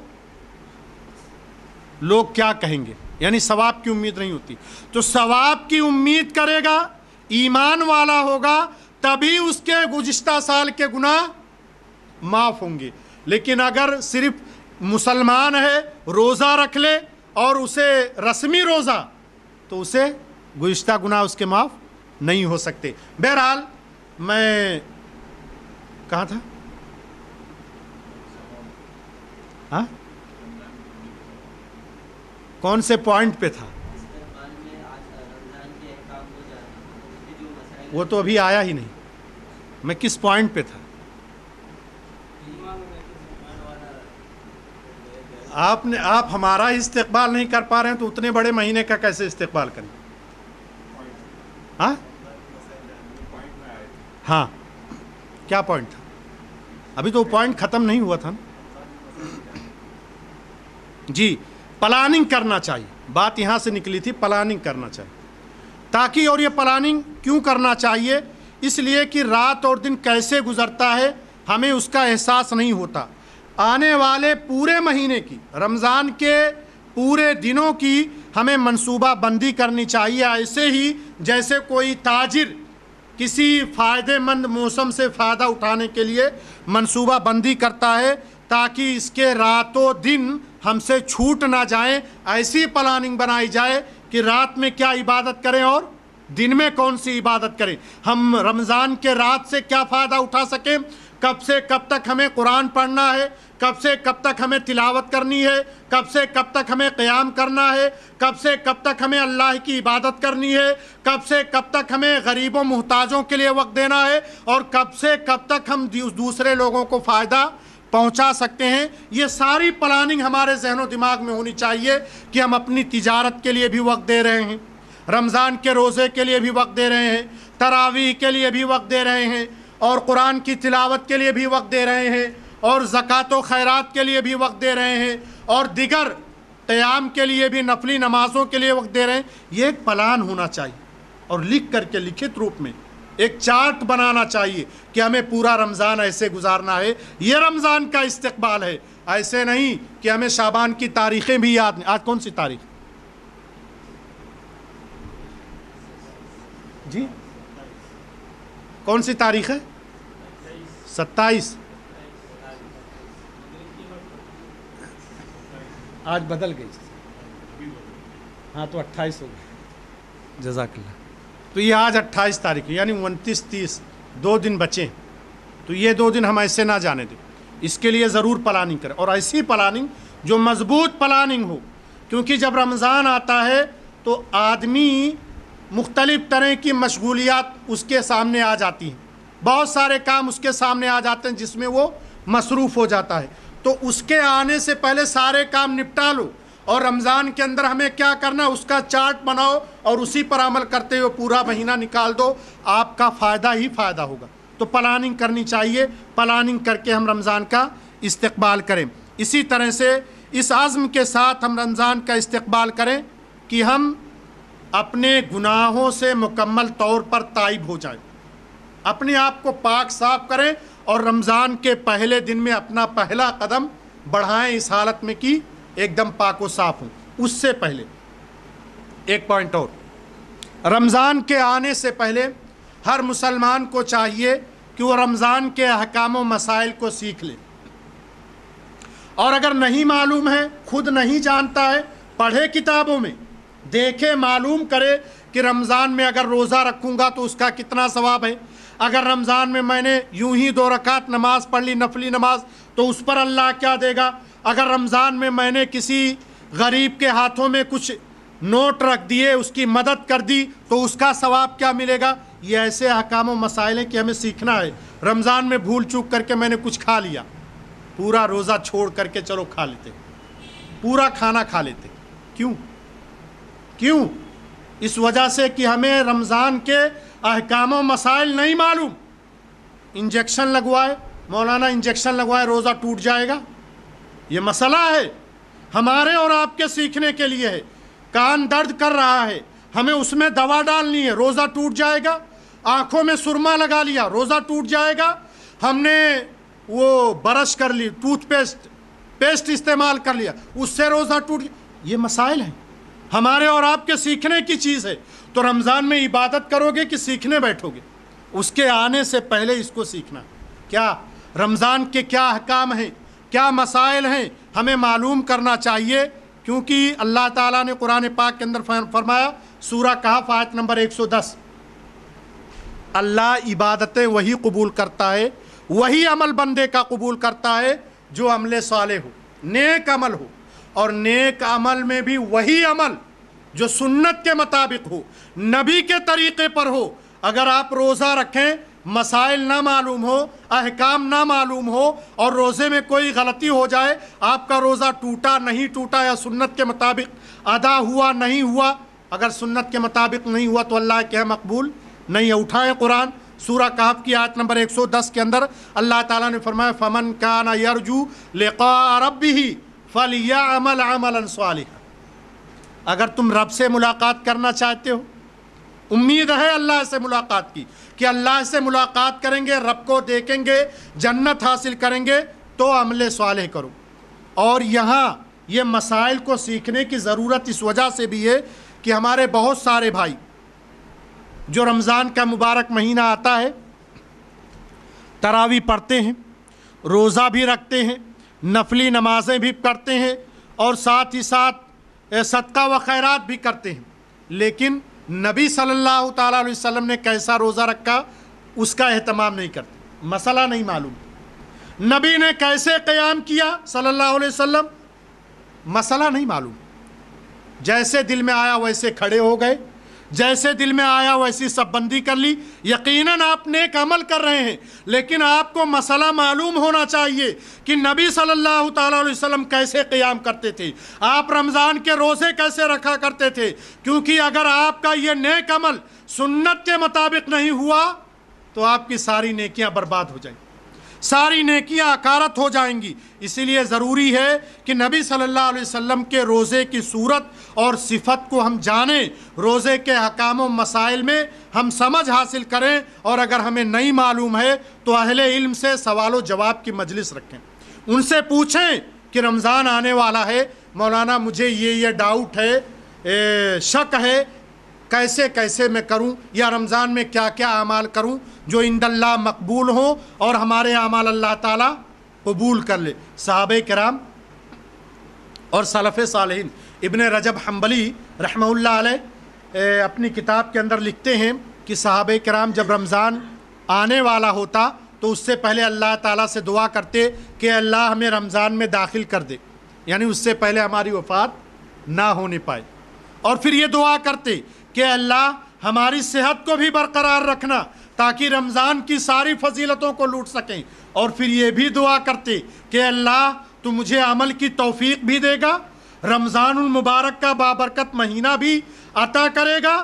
لوگ کیا کہیں گے، یعنی ثواب کی امید نہیں ہوتی. تو ثواب کی امید کرے گا، ایمان والا ہوگا، تبھی اس کے گزشتہ سال کے گناہ معاف ہوں گے. لیکن اگر صرف مسلمان ہے، روزہ رکھ لے اور اسے رسمی روزہ، تو اسے گزشتہ گناہ اس کے معاف نہیں ہو سکتے. بہرحال میں کہاں تھا؟ ہاں کون سے پوائنٹ پہ تھا؟ وہ تو ابھی آیا ہی نہیں. میں کس پوائنٹ پہ تھا؟ آپ ہمارا استقبال نہیں کر پا رہے ہیں تو اتنے بڑے مہینے کا کیسے استقبال کریں؟ ہاں کیا پوائنٹ تھا؟ ابھی تو پوائنٹ ختم نہیں ہوا تھا. جی پلاننگ کرنا چاہیے. بات یہاں سے نکلی تھی، پلاننگ کرنا چاہیے. تاکہ، اور یہ پلاننگ کیوں کرنا چاہیے؟ اس لیے کہ رات اور دن کیسے گزرتا ہے ہمیں اس کا احساس نہیں ہوتا. آنے والے پورے مہینے کی، رمضان کے پورے دنوں کی ہمیں منصوبہ بندی کرنی چاہیے. ایسے ہی جیسے کوئی تاجر کسی فائدہ مند موسم سے فائدہ اٹھانے کے لیے منصوبہ بندی کرتا ہے تاکہ اس کے راتوں دن ہم سے چھوٹ نہ جائیں، ایسی پلاننگ بنائی جائے کہ رات میں کیا عبادت کریں اور دن میں کون سی عبادت کریں، ہم رمضان کے رات سے کیا فائدہ اٹھا سکیں، کب سے کب تک ہمیں قرآن پڑھنا ہے، کب سے کب تک ہمیں تلاوت کرنی ہے، کب سے کب تک ہمیں قیام کرنا ہے، کب سے کب تک ہمیں اللہ کی عبادت کرنی ہے، کب سے کب تک ہمیں غریبوں محتاجوں کے لیے وقت دینا ہے، اور کب سے کب تک ہم دوسرے لوگوں کو فائدہ پہنچا سکتے ہیں۔ یہ ساری پلاننگ ہمارے ذہن و دماغ میں ہونی چاہیے کہ ہم اپنی تجارت کے لیے بھی وقت دے رہے ہیں، رمضان کے روزے کے لیے بھی وقت دے رہے ہیں، تراویح کے لیے بھی وقت دے رہے ہیں، اور قرآن کی تلاوت کے لیے بھی وقت دے رہے ہیں، اور زکوٰۃ و خیرات کے لیے بھی وقت دے رہے ہیں، اور دیگر قیام کے لیے بھی، نفلی نمازوں کے لیے وقت دے رہے ہیں۔ یہ ایک پلان ہونا چاہیے، اور لکھ کر کے لکھت روپ میں ایک چارٹ بنانا چاہیے کہ ہمیں پورا رمضان ایسے گزارنا ہے، یہ رمضان کا استقبال ہے۔ ایسے نہیں کہ ہمیں شعبان کی تاریخیں بھی یاد نہیں۔ آج کون سی تاریخ جی؟ کون سی تاریخ ہے؟ 27۔ آج بدل گئی، ہاں تو 28 ہو گئی، جزاک اللہ۔ تو یہ آج 28 تاریخ ہے، یعنی 29 30 2 دن بچے ہیں، تو یہ 2 دن ہم ایسے نہ جانے دیں، اس کے لیے ضرور پلاننگ کریں، اور ایسی پلاننگ جو مضبوط پلاننگ ہو، کیونکہ جب رمضان آتا ہے تو آدمی مختلف طرح کی مشغولیات اس کے سامنے آ جاتی ہیں، بہت سارے کام اس کے سامنے آ جاتے ہیں جس میں وہ مصروف ہو جاتا ہے، تو اس کے آنے سے پہلے سارے کام نپٹا لو، اور رمضان کے اندر ہمیں کیا کرنا ہے اس کا چارٹ بناؤ، اور اسی پر عمل کرتے ہوئے پورا مہینہ نکال دو، آپ کا فائدہ ہی فائدہ ہوگا۔ تو پلاننگ کرنی چاہیے، پلاننگ کر کے ہم رمضان کا استقبال کریں۔ اسی طرح سے اس عزم کے ساتھ ہم رمضان کا استقبال کریں کہ ہم اپنے گناہوں سے مکمل طور پر تائب ہو جائیں، اپنے آپ کو پاک صاف کریں، اور رمضان کے پہلے دن میں اپنا پہلا قدم بڑھائیں اس حالت میں کہ ایک دم پاک و صاف ہوں۔ اس سے پہلے ایک پوائنٹ اور، رمضان کے آنے سے پہلے ہر مسلمان کو چاہیے کہ وہ رمضان کے احکام و مسائل کو سیکھ لے، اور اگر نہیں معلوم ہے، خود نہیں جانتا ہے، پڑھے کتابوں میں، دیکھے، معلوم کرے کہ رمضان میں اگر روزہ رکھوں گا تو اس کا کتنا ثواب ہے، اگر رمضان میں میں نے یوں ہی 2 رکعت نماز پڑھ لی، نفلی نماز، تو اس پر اللہ کیا دے گا، اگر رمضان میں میں نے کسی غریب کے ہاتھوں میں کچھ نوٹ رکھ دیے، اس کی مدد کر دی، تو اس کا ثواب کیا ملے گا۔ یہ ایسے احکام و مسائل ہیں کہ ہمیں سیکھنا ہے۔ رمضان میں بھول چوک کر کے میں نے کچھ کھا لیا، پورا روزہ چھوڑ کر کے چلو کھا لیتے، پورا کھانا کھا لیتے، کیوں؟ اس وجہ سے کہ ہمیں رمضان کے احکام و مسائل نہیں معلوم۔ انجیکشن لگوائے مولانا، انجیکشن لگوائے روزہ ٹوٹ جائے گا، یہ مسئلہ ہے، ہمارے اور آپ کے سیکھنے کے لیے ہے۔ کان درد کر رہا ہے، ہمیں اس میں دوا ڈالنی ہے، روزہ ٹوٹ جائے گا۔ آنکھوں میں سرما لگا لیا، روزہ ٹوٹ جائے گا۔ ہم نے وہ برش کر لی، ٹوتھ پیسٹ استعمال کر لیا، اس سے روزہ ٹوٹ گیا۔ یہ مسائل ہیں، ہمارے اور آپ کے سیکھنے کی چیز ہے۔ تو رمضان میں عبادت کرو گے کہ سیکھنے بیٹھو گے؟ اس کے آنے سے پہلے اس کو سیکھنا، کیا رمضان کے کیا احکام ہیں، کیا مسائل ہیں، ہمیں معلوم کرنا چاہیے، کیونکہ اللہ تعالیٰ نے قرآن پاک کے اندر فرمایا، سورہ کہف آیت نمبر 110، اللہ عبادتیں وہی قبول کرتا ہے، وہی عمل بندے کا قبول کرتا ہے جو عمل صالح ہو، نیک عمل ہو، اور نیک عمل میں بھی وہی عمل جو سنت کے مطابق ہو، نبی کے طریقے پر ہو۔ اگر آپ روزہ رکھیں، مسائل نہ معلوم ہو، احکام نہ معلوم ہو، اور روزے میں کوئی غلطی ہو جائے، آپ کا روزہ ٹوٹا نہیں ٹوٹا، یا سنت کے مطابق ادا ہوا نہیں ہوا، اگر سنت کے مطابق نہیں ہوا تو اللہ کے مقبول نہیں ہے۔ اٹھائیں قرآن، سورہ کہف کی آیت نمبر 110 کے اندر اللہ تعالیٰ نے فرمایا، فَمَنْ كَانَ يَرْجُو لِقَاءَ رَبِّهِ فَلْيَعْمَلْ عَمَلًا صَالِحًا۔ اگر تم رب سے ملاقات کرنا چاہتے ہو، امید ہے اللہ سے ملاقات کی، کہ اللہ سے ملاقات کریں گے، رب کو دیکھیں گے، جنت حاصل کریں گے، تو عمل صالح کرو۔ اور یہاں یہ مسائل کو سیکھنے کی ضرورت اس وجہ سے بھی ہے کہ ہمارے بہت سارے بھائی جو رمضان کا مبارک مہینہ آتا ہے، تراویح پڑھتے ہیں، روزہ بھی رکھتے ہیں، نفلی نمازیں بھی پڑھتے ہیں، اور ساتھ ہی ساتھ صدقہ و خیرات بھی کرتے ہیں، لیکن نبی صلی اللہ تعالیٰ علیہ وسلم نے کیسا روزہ رکھا اس کا اہتمام نہیں کرتے، مسئلہ نہیں معلوم۔ نبی نے کیسے قیام کیا صلی اللہ علیہ وسلم، مسئلہ نہیں معلوم۔ جیسے دل میں آیا ویسے کھڑے ہو گئے، جیسے دل میں آیا ویسی سب بندی کر لی۔ یقیناً آپ نیک عمل کر رہے ہیں، لیکن آپ کو مسئلہ معلوم ہونا چاہیے کہ نبی صلی اللہ تعالیٰ علیہ وسلم کیسے قیام کرتے تھے، آپ رمضان کے روزے کیسے رکھا کرتے تھے، کیونکہ اگر آپ کا یہ نیک عمل سنت کے مطابق نہیں ہوا تو آپ کی ساری نیکیاں برباد ہو جائیں گی، ساری نیکیاں اکارت ہو جائیں گی۔ اسی لیے ضروری ہے کہ نبی صلی اللہ علیہ وسلم کے روزے کی صورت اور صفت کو ہم جانیں، روزے کے احکام و مسائل میں ہم سمجھ حاصل کریں، اور اگر ہمیں نہیں معلوم ہے تو اہل علم سے سوال و جواب کی مجلس رکھیں، ان سے پوچھیں کہ رمضان آنے والا ہے مولانا، مجھے یہ ڈاؤٹ ہے، شک ہے، کیسے کیسے میں کروں، یا رمضان میں کیا کیا اعمال کروں جو عند اللہ مقبول ہوں اور ہمارے اعمال اللہ تعالیٰ قبول کر لے۔ صحابہ کرام اور سلف صالحین، ابن رجب حنبلی رحمہ اللہ علیہ اپنی کتاب کے اندر لکھتے ہیں کہ صحابہ کرام جب رمضان آنے والا ہوتا تو اس سے پہلے اللہ تعالیٰ سے دعا کرتے کہ اللہ ہمیں رمضان میں داخل کر دے، یعنی اس سے پہلے ہماری وفات نہ ہونے پائے، اور پھر یہ دعا کرتے کہ اللہ ہماری صحت کو بھی برقرار رکھنا تاکہ رمضان کی ساری فضیلتوں کو لوٹ سکیں، اور پھر یہ بھی دعا کرتے کہ اللہ تو مجھے عمل کی توفیق بھی دے گا، رمضان المبارک کا بابرکت مہینہ بھی عطا کرے گا۔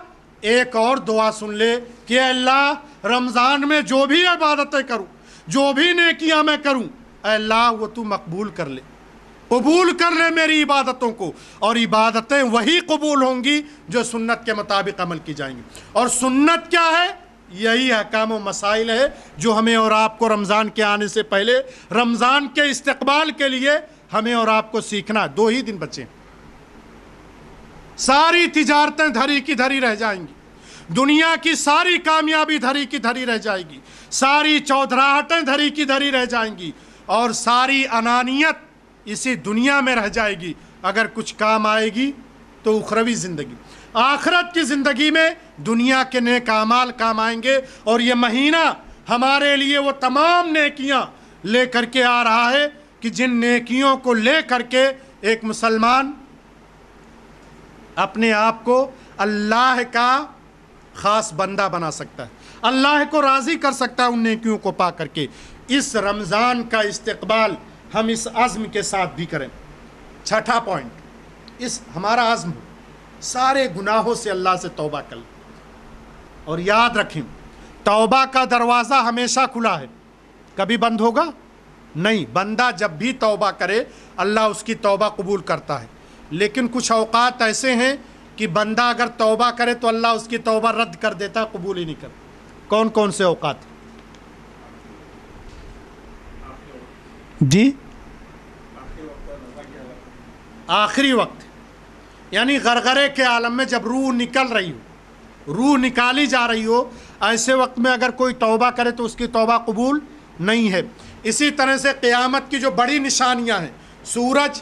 ایک اور دعا سن لے کہ اللہ رمضان میں جو بھی عبادتیں کروں، جو بھی نیکیاں میں کروں، اے اللہ وہ تو مقبول کر لے، قبول کر لے میری عبادتوں کو، اور عبادتیں وہی قبول ہوں گی جو سنت کے مطابق عمل کی جائیں گی۔ اور سنت کیا ہے؟ یہی احکام و مسائل ہے جو ہمیں اور آپ کو رمضان کے آنے سے پہلے، رمضان کے استقبال کے لیے ہمیں اور آپ کو سیکھنا ہے۔ 2 ہی دن بچے ہیں، ساری تجارتیں دھری کی دھری رہ جائیں گی، دنیا کی ساری کامیابی دھری کی دھری رہ جائے گی، ساری چودراہٹیں دھری کی دھری رہ جائیں گی، اور ساری انانیت اسی دنیا میں رہ جائے گی۔ اگر کچھ کام آئے گی تو اخروی زندگی، آخرت کی زندگی میں دنیا کے نیک اعمال کام آئیں گے، اور یہ مہینہ ہمارے لیے وہ تمام نیکیاں لے کر کے آ رہا ہے کہ جن نیکیوں کو لے کر کے ایک مسلمان اپنے آپ کو اللہ کا خاص بندہ بنا سکتا ہے، اللہ کو راضی کر سکتا ہے ان نیکیوں کو پا کر کے۔ اس رمضان کا استقبال ہم اس عزم کے ساتھ بھی کریں۔ چھٹا پوائنٹ، اس ہمارا عزم سارے گناہوں سے اللہ سے توبہ کر لیں، اور یاد رکھیں توبہ کا دروازہ ہمیشہ کھلا ہے، کبھی بند ہوگا نہیں۔ بندہ جب بھی توبہ کرے اللہ اس کی توبہ قبول کرتا ہے، لیکن کچھ اوقات ایسے ہیں کہ بندہ اگر توبہ کرے تو اللہ اس کی توبہ رد کر دیتا ہے، قبول ہی نہیں کرتا۔ کون کون سے اوقات؟ جی آخری وقت، یعنی غرغرے کے عالم میں جب روح نکل رہی ہو، روح نکالی جا رہی ہو، ایسے وقت میں اگر کوئی توبہ کرے تو اس کی توبہ قبول نہیں ہے۔ اسی طرح سے قیامت کی جو بڑی نشانیاں ہیں، سورج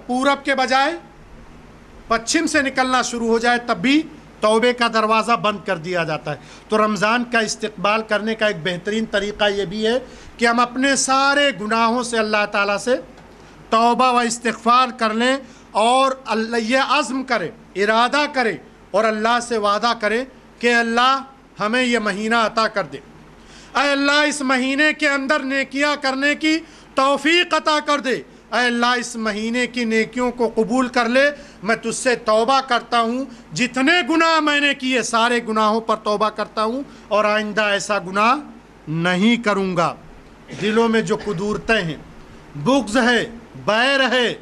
پورب کے بجائے پچھم سے نکلنا شروع ہو جائے تب بھی توبے کا دروازہ بند کر دیا جاتا ہے۔ تو رمضان کا استقبال کرنے کا ایک بہترین طریقہ یہ بھی ہے کہ ہم اپنے سارے گناہوں سے اللہ تعالیٰ سے توبہ و استغفار کر لیں، اور یہ عزم کرے، ارادہ کرے، اور اللہ سے وعدہ کرے کہ اللہ ہمیں یہ مہینہ عطا کر دے، اے اللہ اس مہینے کے اندر نیکیاں کرنے کی توفیق عطا کر دے، اے اللہ اس مہینے کی نیکیوں کو قبول کر لے، میں تجھ سے توبہ کرتا ہوں، جتنے گناہ میں نے کیے سارے گناہوں پر توبہ کرتا ہوں، اور آئندہ ایسا گناہ نہیں کروں گا۔ دلوں میں جو قدورتیں ہیں، بغض ہے، بیر ہے،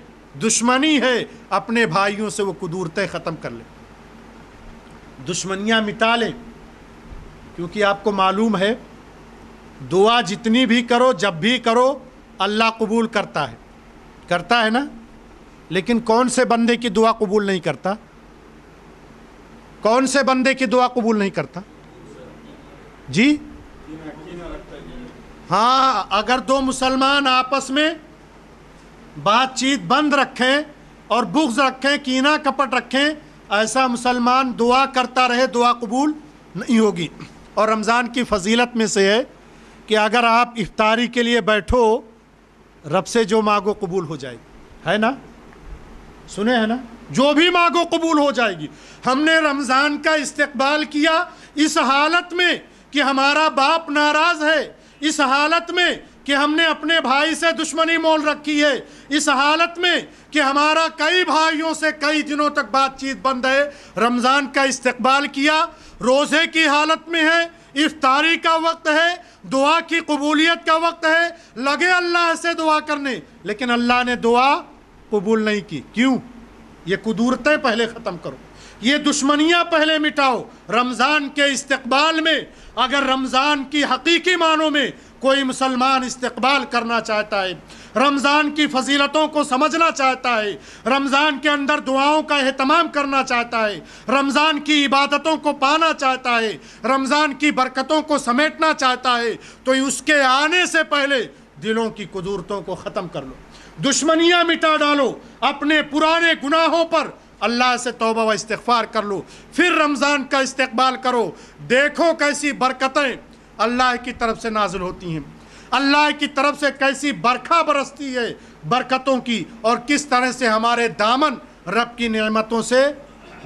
دشمنی ہے، اپنے بھائیوں سے وہ قدورتیں ختم کر لیں، دشمنیاں مٹا لیں، کیونکہ آپ کو معلوم ہے دعا جتنی بھی کرو، جب بھی کرو، اللہ قبول کرتا ہے نا، لیکن کون سے بندے کی دعا قبول نہیں کرتا؟ کون سے بندے کی دعا قبول نہیں کرتا؟ جی ہاں، اگر 2 مسلمان آپس میں بات چیت بند رکھیں اور بغض رکھیں، کینہ کپٹ رکھیں، ایسا مسلمان دعا کرتا رہے دعا قبول نہیں ہوگی۔ اور رمضان کی فضیلت میں سے ہے کہ اگر آپ افطاری کے لیے بیٹھو، رب سے جو مانگو قبول ہو جائے گی، ہے نا؟ سنے ہیں نا؟ جو بھی مانگو قبول ہو جائے گی۔ ہم نے رمضان کا استقبال کیا اس حالت میں کہ ہمارا باپ ناراض ہے، اس حالت میں کہ ہم نے اپنے بھائی سے دشمنی مول رکھی ہے، اس حالت میں کہ ہمارا کئی بھائیوں سے کئی دنوں تک بات چیت بند ہے، رمضان کا استقبال کیا، روزے کی حالت میں ہے، افطاری کا وقت ہے، دعا کی قبولیت کا وقت ہے، لگے اللہ سے دعا کرنے، لیکن اللہ نے دعا قبول نہیں کی۔ کیوں؟ یہ قدورتیں پہلے ختم کرو، یہ دشمنیاں پہلے مٹاؤ۔ رمضان کے استقبال میں اگر رمضان کی حقیقی معنوں میں کوئی مسلمان استقبال کرنا چاہتا ہے، رمضان کی فضیلتوں کو سمجھنا چاہتا ہے، رمضان کے اندر دعاؤں کا اہتمام کرنا چاہتا ہے، رمضان کی عبادتوں کو پانا چاہتا ہے، رمضان کی برکتوں کو سمیٹنا چاہتا ہے، تو اس کے آنے سے پہلے دلوں کی قدورتوں کو ختم کر لو، دشمنیاں مٹا ڈالو، اپنے پرانے گناہوں پر اللہ سے توبہ و استغفار کر لو، پھر رمضان کا استقبال کرو۔ دیکھو کیسی برکتیں اللہ کی طرف سے نازل ہوتی ہیں، اللہ کی طرف سے کیسی برکھا برستی ہے برکتوں کی، اور کس طرح سے ہمارے دامن رب کی نعمتوں سے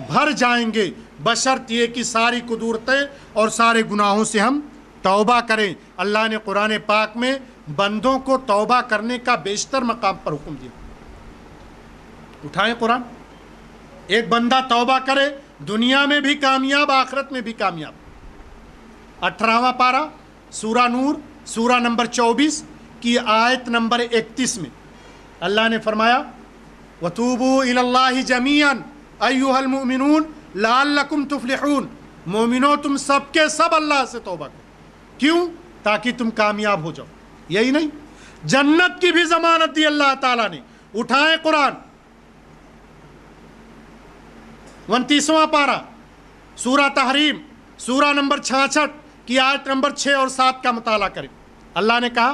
بھر جائیں گے، بشرط یہ کہ ساری قدورتیں اور سارے گناہوں سے ہم توبہ کریں۔ اللہ نے قرآن پاک میں بندوں کو توبہ کرنے کا بیشتر مقام پر حکم دیا۔ اٹھائیں قرآن، ایک بندہ توبہ کرے، دنیا میں بھی کامیاب، آخرت میں بھی کامیاب۔ 18واں پارہ سورہ نور، سورہ نمبر 24 کی آیت نمبر 31 میں اللہ نے فرمایا وَتُوبُوا إِلَى اللَّهِ جَمِيعًا أَيُّهَا الْمُؤْمِنُونَ لَعَلَّكُمْ تُفْلِحُونَ، مومنوں تم سب کے سب اللہ سے توبہ کرو، کیوں؟ تاکہ تم کامیاب ہو جاؤ۔ یہی نہیں، جنت کی بھی ضمانت دی اللہ تعالیٰ نے۔ اٹھائیں قرآن، 29واں پارہ سورہ تحریم، سورہ نمبر 66 کی آیت نمبر 6 اور 7 کا مطالعہ کریں۔ اللہ نے کہا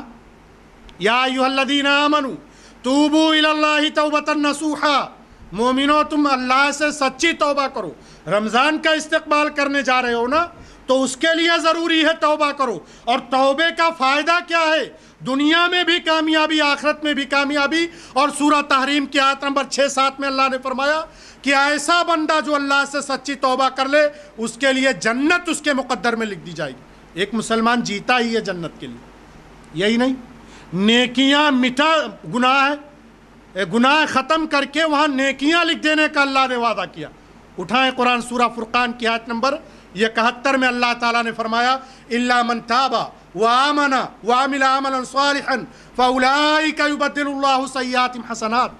یا ایھا الذین آمنوا توبوا الی اللہ توبۃ نصوحا، مومنو تم اللہ سے سچی توبہ کرو۔ رمضان کا استقبال کرنے جا رہے ہو نا، تو اس کے لیے ضروری ہے توبہ کرو۔ اور توبے کا فائدہ کیا ہے؟ دنیا میں بھی کامیابی، آخرت میں بھی کامیابی۔ اور سورہ تحریم کی آیت نمبر 6-7 میں اللہ نے فرمایا کہ ایسا بندہ جو اللہ سے سچی توبہ کر لے، اس کے لیے جنت اس کے مقدر میں لکھ دی جائے گی۔ ایک مسلمان جیتا ہی ہے جنت کے لیے، یہی نہیں، نیکیاں مٹا، گناہ ختم کر کے وہاں نیکیاں لکھ دینے کا اللہ نے وعدہ کیا۔ اٹھائیں قرآن، سورہ فرقان کی آیت نمبر 71 میں اللہ تعالیٰ نے فرمایا اِلَّا مَنْ تَابَ وَآمَنَ وَعَمِلَ عَمَلًا صَالِحًا فَأُولَٰئِكَ يُبَدِّلُ اللَّهُ سَيِّئَاتِهِمْ حَسَنَاتٍ۔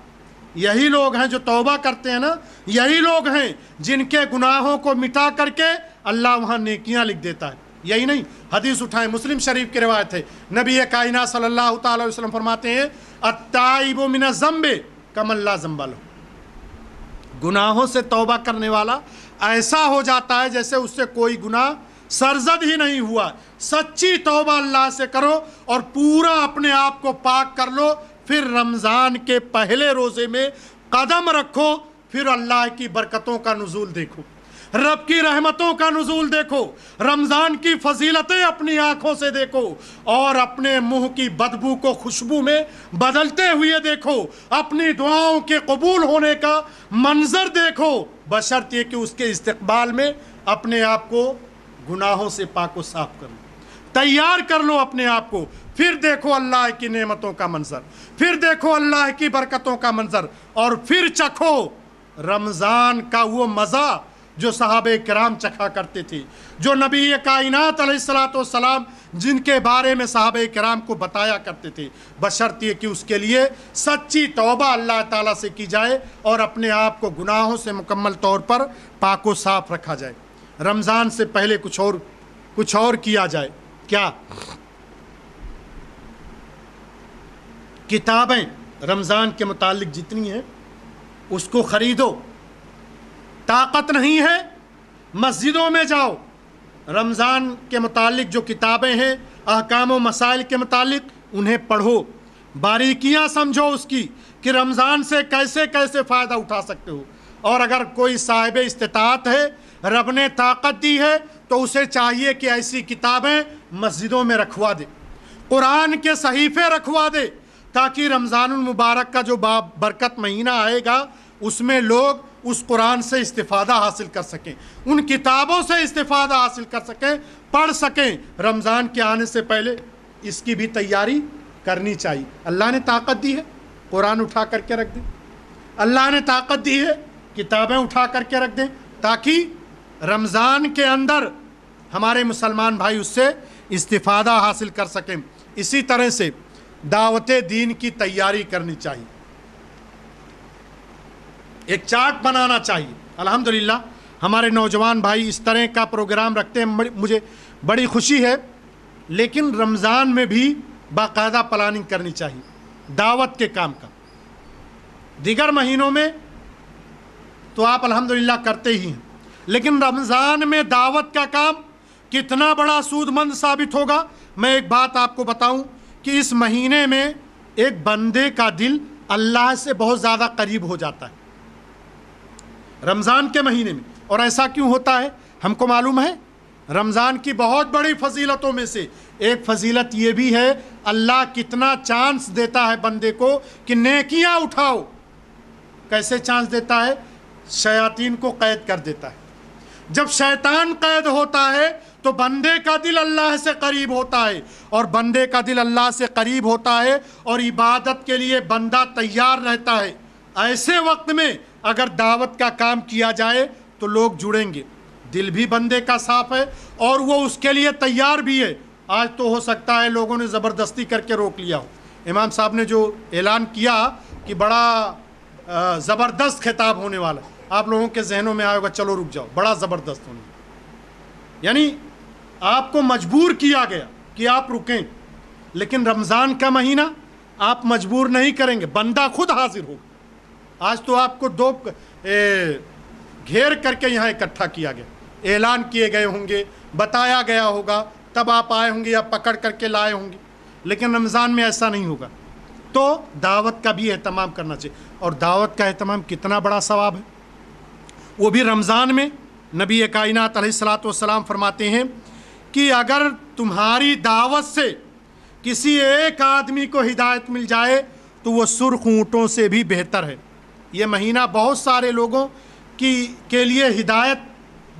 یہی لوگ ہیں جو توبہ کرتے ہیں نا، یہی لوگ ہیں جن کے گناہوں کو مٹا کر کے اللہ وہاں نیکیاں لکھ دیتا ہے۔ یہی نہیں، حدیث اٹھائیں، مسلم شریف کی روایت ہے، نبی کائنات صلی اللہ تعالی علیہ وسلم فرماتے ہیں التائب من الذنب کمن لا ذنب لہ، گناہوں سے توبہ کرنے والا ایسا ہو جاتا ہے جیسے اس سے کوئی گناہ سرزد ہی نہیں ہوا۔ سچی توبہ اللہ سے کرو اور پورا اپنے آپ کو پاک کر لو، پھر رمضان کے پہلے روزے میں قدم رکھو، پھر اللہ کی برکتوں کا نزول دیکھو، رب کی رحمتوں کا نزول دیکھو، رمضان کی فضیلتیں اپنی آنکھوں سے دیکھو، اور اپنے منہ کی بدبو کو خوشبو میں بدلتے ہوئے دیکھو، اپنی دعاؤں کے قبول ہونے کا منظر دیکھو، بشرط یہ کہ اس کے استقبال میں اپنے آپ کو گناہوں سے پاک و صاف کر لو، تیار کر لو اپنے آپ کو، پھر دیکھو اللہ کی نعمتوں کا منظر، پھر دیکھو اللہ کی برکتوں کا منظر، اور پھر چکھو رمضان کا وہ مزہ جو صحابہ کرام چکھا کرتے تھے، جو نبی کائنات علیہ الصلوۃ والسلام جن کے بارے میں صحابہ کرام کو بتایا کرتے تھے، بشرط یہ کہ اس کے لیے سچی توبہ اللہ تعالیٰ سے کی جائے اور اپنے آپ کو گناہوں سے مکمل طور پر پاک و صاف رکھا جائے۔ رمضان سے پہلے کچھ اور کیا جائے۔ کیا؟ کتابیں رمضان کے متعلق جتنی ہیں اس کو خریدو، طاقت نہیں ہے مسجدوں میں جاؤ، رمضان کے متعلق جو کتابیں ہیں احکام و مسائل کے متعلق انہیں پڑھو، باریکیاں سمجھو اس کی، کہ رمضان سے کیسے کیسے فائدہ اٹھا سکتے ہو. اور اگر کوئی صاحب استطاعت ہے، رب نے طاقت دی ہے، تو اسے چاہیے کہ ایسی کتابیں مسجدوں میں رکھوا دے، قرآن کے صحیفے رکھوا دے، تاکہ رمضان المبارک کا جو برکت مہینہ آئے گا اس میں لوگ اس قرآن سے استفادہ حاصل کر سکیں، ان کتابوں سے استفادہ حاصل کر سکیں، پڑھ سکیں. رمضان کے آنے سے پہلے اس کی بھی تیاری کرنی چاہیے. اللہ نے طاقت دی ہے، قرآن اٹھا کر کے رکھ دیں. اللہ نے طاقت دی ہے، کتابیں اٹھا کر کے رکھ دیں، تاکہ رمضان کے اندر ہمارے مسلمان بھائی اس سے استفادہ حاصل کر سکیں. اسی طرح سے دعوت دین کی تیاری کرنی چاہیے، ایک چارٹ بنانا چاہیے. الحمدللہ ہمارے نوجوان بھائی اس طرح کا پروگرام رکھتے ہیں، مجھے بڑی خوشی ہے. لیکن رمضان میں بھی باقاعدہ پلاننگ کرنی چاہیے دعوت کے کام کا. دیگر مہینوں میں تو آپ الحمدللہ کرتے ہی ہیں، لیکن رمضان میں دعوت کا کام کتنا بڑا سود مند ثابت ہوگا. میں ایک بات آپ کو بتاؤں کہ اس مہینے میں ایک بندے کا دل اللہ سے بہت زیادہ قریب ہو جاتا ہے رمضان کے مہینے میں. اور ایسا کیوں ہوتا ہے ہم کو معلوم ہے. رمضان کی بہت بڑی فضیلتوں میں سے ایک فضیلت یہ بھی ہے، اللہ کتنا چانس دیتا ہے بندے کو کہ نیکیاں اٹھاؤ. کیسے چانس دیتا ہے؟ شیاطین کو قید کر دیتا ہے. جب شیطان قید ہوتا ہے تو بندے کا دل اللہ سے قریب ہوتا ہے، اور بندے کا دل اللہ سے قریب ہوتا ہے اور عبادت کے لیے بندہ تیار رہتا ہے. ایسے وقت میں اگر دعوت کا کام کیا جائے تو لوگ جڑیں گے، دل بھی بندے کا صاف ہے اور وہ اس کے لیے تیار بھی ہے. آج تو ہو سکتا ہے لوگوں نے زبردستی کر کے روک لیا ہو. امام صاحب نے جو اعلان کیا کہ بڑا زبردست خطاب ہونے والا، آپ لوگوں کے ذہنوں میں آئے ہوگا چلو رک جاؤ، بڑا زبردست ہونے، یعنی آپ کو مجبور کیا گیا کہ آپ رکیں. لیکن رمضان کا مہینہ آپ مجبور نہیں کریں گے، بندہ خود حاضر ہوگا. آج تو آپ کو دو گھیر کر کے یہاں اکٹھا کیا گیا، اعلان کیے گئے ہوں گے، بتایا گیا ہوگا، تب آپ آئے ہوں گے یا پکڑ کر کے لائے ہوں گے. لیکن رمضان میں ایسا نہیں ہوگا. تو دعوت کا بھی اہتمام کرنا چاہیے. اور دعوت کا اہتمام کتنا بڑا ثواب ہے، وہ بھی رمضان میں. نبی کائنات علیہ الصلوۃ والسلام فرماتے ہیں کہ اگر تمہاری دعوت سے کسی ایک آدمی کو ہدایت مل جائے تو وہ سرخ اونٹوں سے بھی بہتر ہے. یہ مہینہ بہت سارے لوگوں کے لیے ہدایت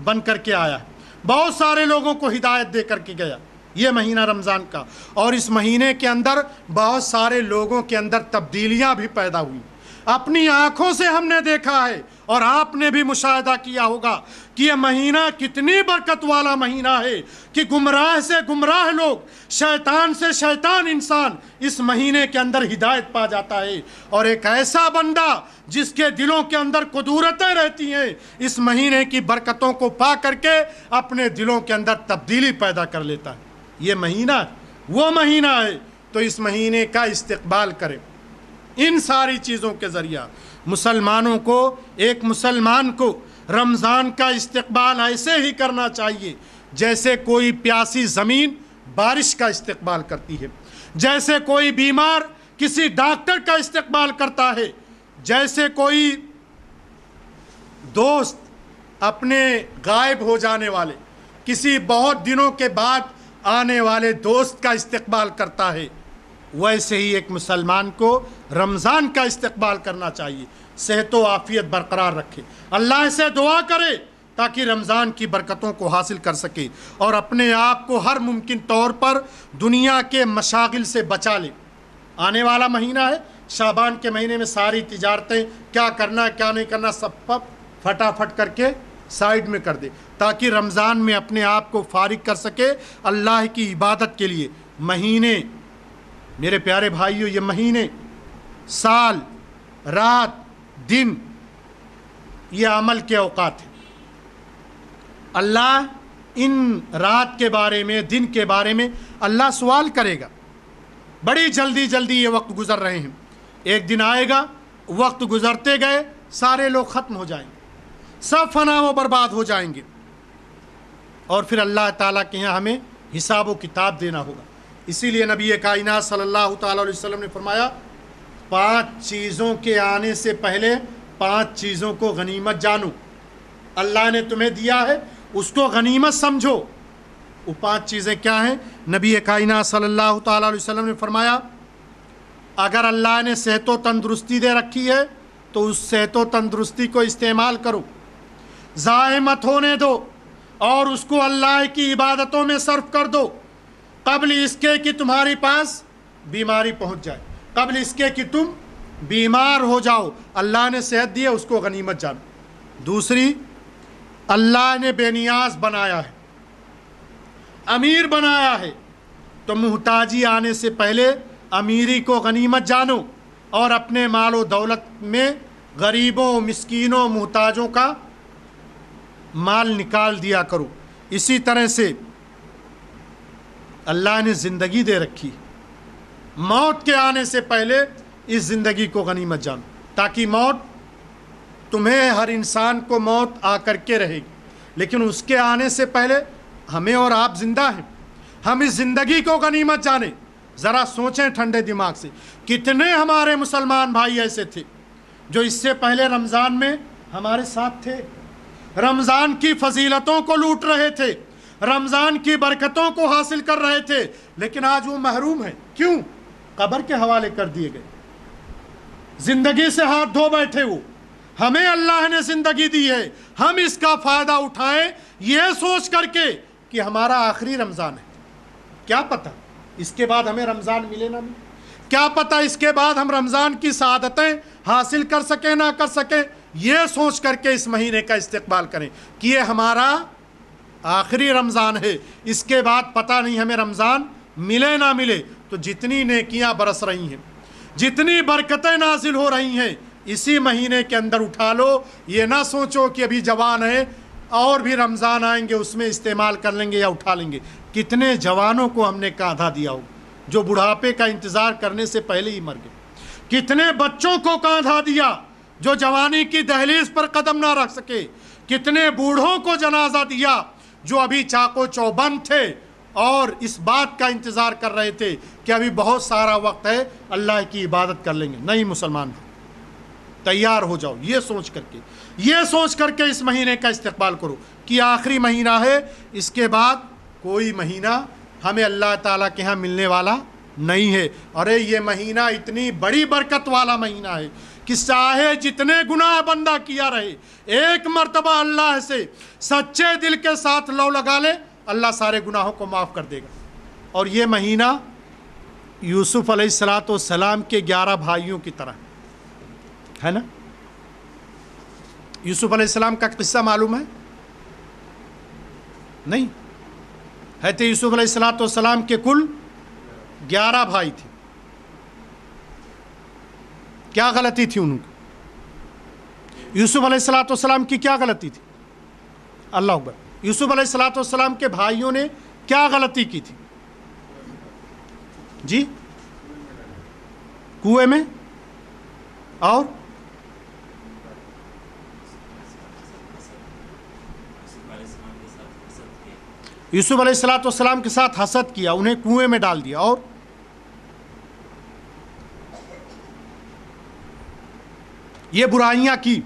بن کر کے آیا ہے، بہت سارے لوگوں کو ہدایت دے کر کے گیا یہ مہینہ رمضان کا. اور اس مہینے کے اندر بہت سارے لوگوں کے اندر تبدیلیاں بھی پیدا ہوئی. اپنی آنکھوں سے ہم نے دیکھا ہے اور آپ نے بھی مشاہدہ کیا ہوگا کہ یہ مہینہ کتنی برکت والا مہینہ ہے کہ گمراہ سے گمراہ لوگ، شیطان سے شیطان انسان اس مہینے کے اندر ہدایت پا جاتا ہے. اور ایک ایسا بندہ جس کے دلوں کے اندر قدورتیں رہتی ہیں اس مہینے کی برکتوں کو پا کر کے اپنے دلوں کے اندر تبدیلی پیدا کر لیتا ہے. یہ مہینہ وہ مہینہ ہے، تو اس مہینے کا استقبال کریں. ان ساری چیزوں کے ذریعہ مسلمانوں کو، ایک مسلمان کو رمضان کا استقبال ایسے ہی کرنا چاہیے جیسے کوئی پیاسی زمین بارش کا استقبال کرتی ہے، جیسے کوئی بیمار کسی ڈاکٹر کا استقبال کرتا ہے، جیسے کوئی دوست اپنے غائب ہو جانے والے، کسی بہت دنوں کے بعد آنے والے دوست کا استقبال کرتا ہے. ویسے ہی ایک مسلمان کو رمضان کا استقبال کرنا چاہیے. صحت و عافیت برقرار رکھے، اللہ سے دعا کرے تاکہ رمضان کی برکتوں کو حاصل کر سکے اور اپنے آپ کو ہر ممکن طور پر دنیا کے مشاغل سے بچا لے. آنے والا مہینہ ہے، شعبان کے مہینے میں ساری تجارتیں، کیا کرنا کیا نہیں کرنا، سب فٹافٹ کر کے سائیڈ میں کر دے تاکہ رمضان میں اپنے آپ کو فارغ کر سکے اللہ کی عبادت کے لیے. مہینے میرے پیارے بھائیو، یہ مہینے، سال، رات، دن، یہ عمل کے اوقات ہیں. اللہ ان رات کے بارے میں، دن کے بارے میں اللہ سوال کرے گا. بڑی جلدی یہ وقت گزر رہے ہیں. ایک دن آئے گا، وقت گزرتے گئے سارے لوگ ختم ہو جائیں گے، سب فنا و برباد ہو جائیں گے، اور پھر اللہ تعالیٰ کے یہاں ہمیں حساب و کتاب دینا ہوگا. اسی لیے نبی کائنات صلی اللہ تعالیٰ علیہ وسلم نے فرمایا 5 چیزوں کے آنے سے پہلے 5 چیزوں کو غنیمت جانو. اللہ نے تمہیں دیا ہے اس کو غنیمت سمجھو. وہ 5 چیزیں کیا ہیں؟ نبی کائنات صلی اللہ تعالیٰ علیہ وسلم نے فرمایا اگر اللہ نے صحت و تندرستی دے رکھی ہے تو اس صحت و تندرستی کو استعمال کرو، ضائع مت ہونے دو، اور اس کو اللہ کی عبادتوں میں صرف کر دو قبل اس کے کہ تمہارے پاس بیماری پہنچ جائے، قبل اس کے کہ تم بیمار ہو جاؤ. اللہ نے صحت دی ہے اس کو غنیمت جانو. دوسری، اللہ نے بے نیاز بنایا ہے، امیر بنایا ہے، تو محتاجی آنے سے پہلے امیری کو غنیمت جانو اور اپنے مال و دولت میں غریبوں، مسکینوں، محتاجوں کا مال نکال دیا کرو. اسی طرح سے اللہ نے زندگی دے رکھی، موت کے آنے سے پہلے اس زندگی کو غنیمت جانو، تاکہ موت تمہیں، ہر انسان کو موت آ کر کے رہے گی، لیکن اس کے آنے سے پہلے ہمیں اور آپ زندہ ہیں، ہم اس زندگی کو غنیمت جانیں. ذرا سوچیں ٹھنڈے دماغ سے، کتنے ہمارے مسلمان بھائی ایسے تھے جو اس سے پہلے رمضان میں ہمارے ساتھ تھے، رمضان کی فضیلتوں کو لوٹ رہے تھے، رمضان کی برکتوں کو حاصل کر رہے تھے، لیکن آج وہ محروم ہیں. کیوں؟ قبر کے حوالے کر دیے گئے، زندگی سے ہاتھ دھو بیٹھے. وہ ہمیں اللہ نے زندگی دی ہے، ہم اس کا فائدہ اٹھائیں یہ سوچ کر کے کہ ہمارا آخری رمضان ہے. کیا پتہ اس کے بعد ہمیں رمضان ملے نہ ملے، کیا پتہ اس کے بعد ہم رمضان کی سعادتیں حاصل کر سکیں نہ کر سکیں. یہ سوچ کر کے اس مہینے کا استقبال کریں کہ یہ ہمارا آخری رمضان ہے، اس کے بعد پتہ نہیں ہمیں رمضان ملے نہ ملے. تو جتنی نیکیاں برس رہی ہیں، جتنی برکتیں نازل ہو رہی ہیں، اسی مہینے کے اندر اٹھا لو. یہ نہ سوچو کہ ابھی جوان ہے اور بھی رمضان آئیں گے اس میں استعمال کر لیں گے یا اٹھا لیں گے. کتنے جوانوں کو ہم نے کاندھا دیا ہو جو بڑھاپے کا انتظار کرنے سے پہلے ہی مر گئے. کتنے بچوں کو کاندھا دیا جو جوانی کی دہلیز پر قدم نہ رکھ سکے. کتنے بوڑھوں کو جنازہ دیا جو ابھی چاقو چوبند تھے اور اس بات کا انتظار کر رہے تھے کہ ابھی بہت سارا وقت ہے، اللہ کی عبادت کر لیں گے. نہیں مسلمان، تیار ہو جاؤ یہ سوچ کر کے اس مہینے کا استقبال کرو کہ آخری مہینہ ہے، اس کے بعد کوئی مہینہ ہمیں اللہ تعالیٰ کے ہاں ملنے والا نہیں ہے. ارے یہ مہینہ اتنی بڑی برکت والا مہینہ ہے کہ چاہے جتنے گناہ بندہ کیا رہے، ایک مرتبہ اللہ سے سچے دل کے ساتھ لو لگا لے، اللہ سارے گناہوں کو معاف کر دے گا. اور یہ مہینہ یوسف علیہ السلام کے 11 بھائیوں کی طرح ہے نا. یوسف علیہ السلام کا قصہ معلوم ہے؟ نہیں. حضرت یوسف علیہ السلام کے کل 11 بھائی تھے. کیا غلطی تھی ان کی؟ یوسف علیہ السلام کی کیا غلطی تھی؟ اللہ اکبر. یوسف علیہ السلام کے بھائیوں نے کیا غلطی کی تھی؟ جی کنویں میں، اور یوسف علیہ السلام کے ساتھ حسد کیا، انہیں کنویں میں ڈال دیا، اور یہ برائیاں کی.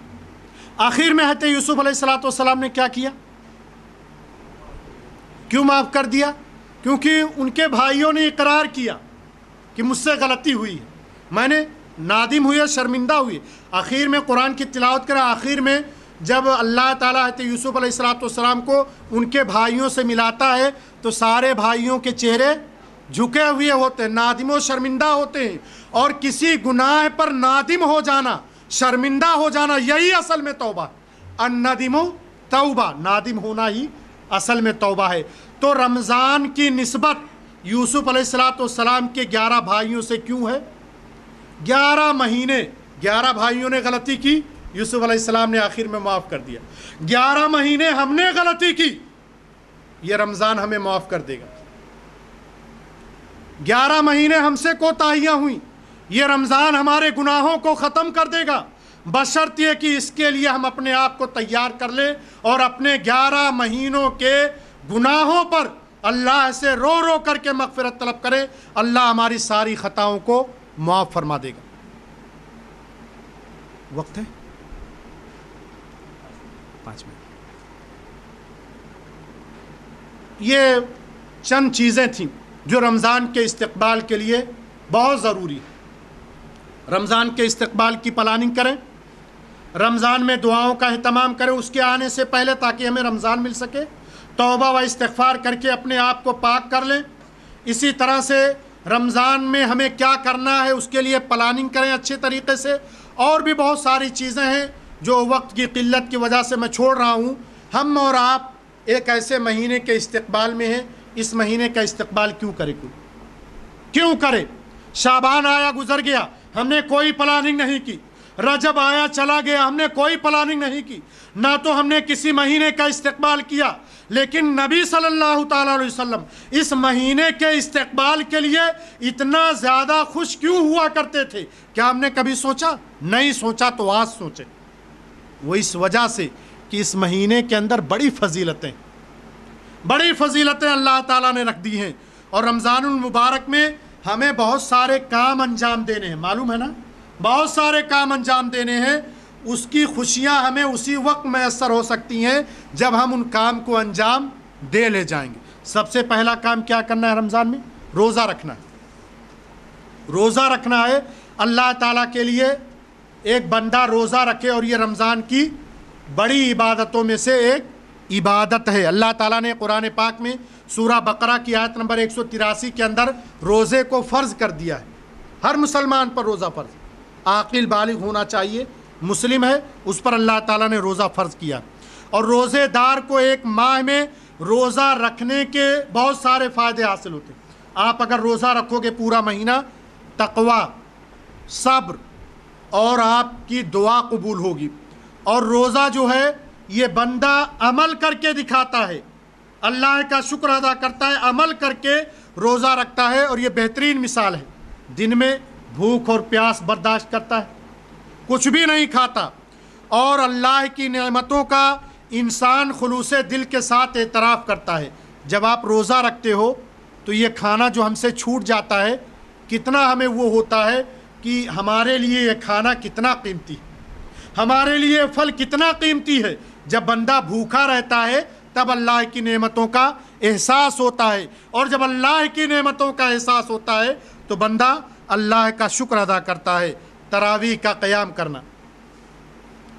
آخر میں حضرت یوسف علیہ السلام نے کیا کیا؟ کیوں معاف کر دیا؟ کیونکہ ان کے بھائیوں نے اقرار کیا کہ مجھ سے غلطی ہوئی ہے، میں نے نادم ہوئے، شرمندہ ہوئے. آخر میں قرآن کی تلاوت کریں، آخر میں جب اللہ تعالیٰ حضرت یوسف علیہ السلام کو ان کے بھائیوں سے ملاتا ہے تو سارے بھائیوں کے چہرے جھکے ہوئے ہوتے ہیں، نادم و شرمندہ ہوتے ہیں. اور کسی گناہ پر نادم ہو جانا، شرمندہ ہو جانا، یہی اصل میں توبہ. الندم توبہ، نادم ہونا ہی اصل میں توبہ ہے. تو رمضان کی نسبت یوسف علیہ السلام کے 11 بھائیوں سے کیوں ہے؟ 11 مہینے 11 بھائیوں نے غلطی کی، یوسف علیہ السلام نے آخر میں معاف کر دیا. 11 مہینے ہم نے غلطی کی، یہ رمضان ہمیں معاف کر دے گا. 11 مہینے ہم سے کوتاہیاں ہوئیں، یہ رمضان ہمارے گناہوں کو ختم کر دے گا، بشرط یہ کہ اس کے لیے ہم اپنے آپ کو تیار کر لیں اور اپنے 11 مہینوں کے گناہوں پر اللہ سے رو رو کر کے مغفرت طلب کریں. اللہ ہماری ساری خطاؤں کو معاف فرما دے گا. وقت ہے 5 منٹ. یہ چند چیزیں تھیں جو رمضان کے استقبال کے لیے بہت ضروری ہے. رمضان کے استقبال کی پلاننگ کریں, رمضان میں دعاؤں کا اہتمام کریں اس کے آنے سے پہلے, تاکہ ہمیں رمضان مل سکے. توبہ و استغفار کر کے اپنے آپ کو پاک کر لیں. اسی طرح سے رمضان میں ہمیں کیا کرنا ہے اس کے لیے پلاننگ کریں اچھے طریقے سے. اور بھی بہت ساری چیزیں ہیں جو وقت کی قلت کی وجہ سے میں چھوڑ رہا ہوں. ہم اور آپ ایک ایسے مہینے کے استقبال میں ہیں, اس مہینے کا استقبال کیوں کرے؟ شعبان آیا گزر گیا, ہم نے کوئی پلاننگ نہیں کی. رجب آیا چلا گیا, ہم نے کوئی پلاننگ نہیں کی. نہ تو ہم نے کسی مہینے کا استقبال کیا. لیکن نبی صلی اللہ تعالیٰ علیہ وسلم اس مہینے کے استقبال کے لیے اتنا زیادہ خوش کیوں ہوا کرتے تھے؟ کیا ہم نے کبھی سوچا؟ نہیں سوچا تو آج سوچیں. وہ اس وجہ سے کہ اس مہینے کے اندر بڑی فضیلتیں اللہ تعالیٰ نے رکھ دی ہیں. اور رمضان المبارک میں ہمیں بہت سارے کام انجام دینے ہیں, معلوم ہے نا, بہت سارے کام انجام دینے ہیں. اس کی خوشیاں ہمیں اسی وقت میسر ہو سکتی ہیں جب ہم ان کام کو انجام دے لے جائیں گے. سب سے پہلا کام کیا کرنا ہے رمضان میں؟ روزہ رکھنا ہے. روزہ رکھنا ہے. اللہ تعالیٰ کے لیے ایک بندہ روزہ رکھے, اور یہ رمضان کی بڑی عبادتوں میں سے ایک عبادت ہے. اللہ تعالیٰ نے قرآن پاک میں سورہ بقرہ کی آیت نمبر 183 کے اندر روزے کو فرض کر دیا ہے. ہر مسلمان پر روزہ فرض, عاقل بالغ ہونا چاہیے, مسلم ہے, اس پر اللہ تعالیٰ نے روزہ فرض کیا. اور روزے دار کو ایک ماہ میں روزہ رکھنے کے بہت سارے فائدے حاصل ہوتے ہیں. آپ اگر روزہ رکھو گے پورا مہینہ, تقوی, صبر اور آپ کی دعا قبول ہوگی. اور روزہ جو ہے یہ بندہ عمل کر کے دکھاتا ہے, اللہ کا شکر ادا کرتا ہے, عمل کر کے روزہ رکھتا ہے. اور یہ بہترین مثال ہے, دن میں بھوک اور پیاس برداشت کرتا ہے, کچھ بھی نہیں کھاتا, اور اللہ کی نعمتوں کا انسان خلوص دل کے ساتھ اعتراف کرتا ہے. جب آپ روزہ رکھتے ہو تو یہ کھانا جو ہم سے چھوٹ جاتا ہے, کتنا ہمیں وہ ہوتا ہے کہ ہمارے لیے یہ کھانا کتنا قیمتی ہے, ہمارے لیے پھل کتنا قیمتی ہے. جب بندہ بھوکا رہتا ہے تب اللہ کی نعمتوں کا احساس ہوتا ہے, اور جب اللہ کی نعمتوں کا احساس ہوتا ہے تو بندہ اللہ کا شکر ادا کرتا ہے. تراویح کا قیام کرنا,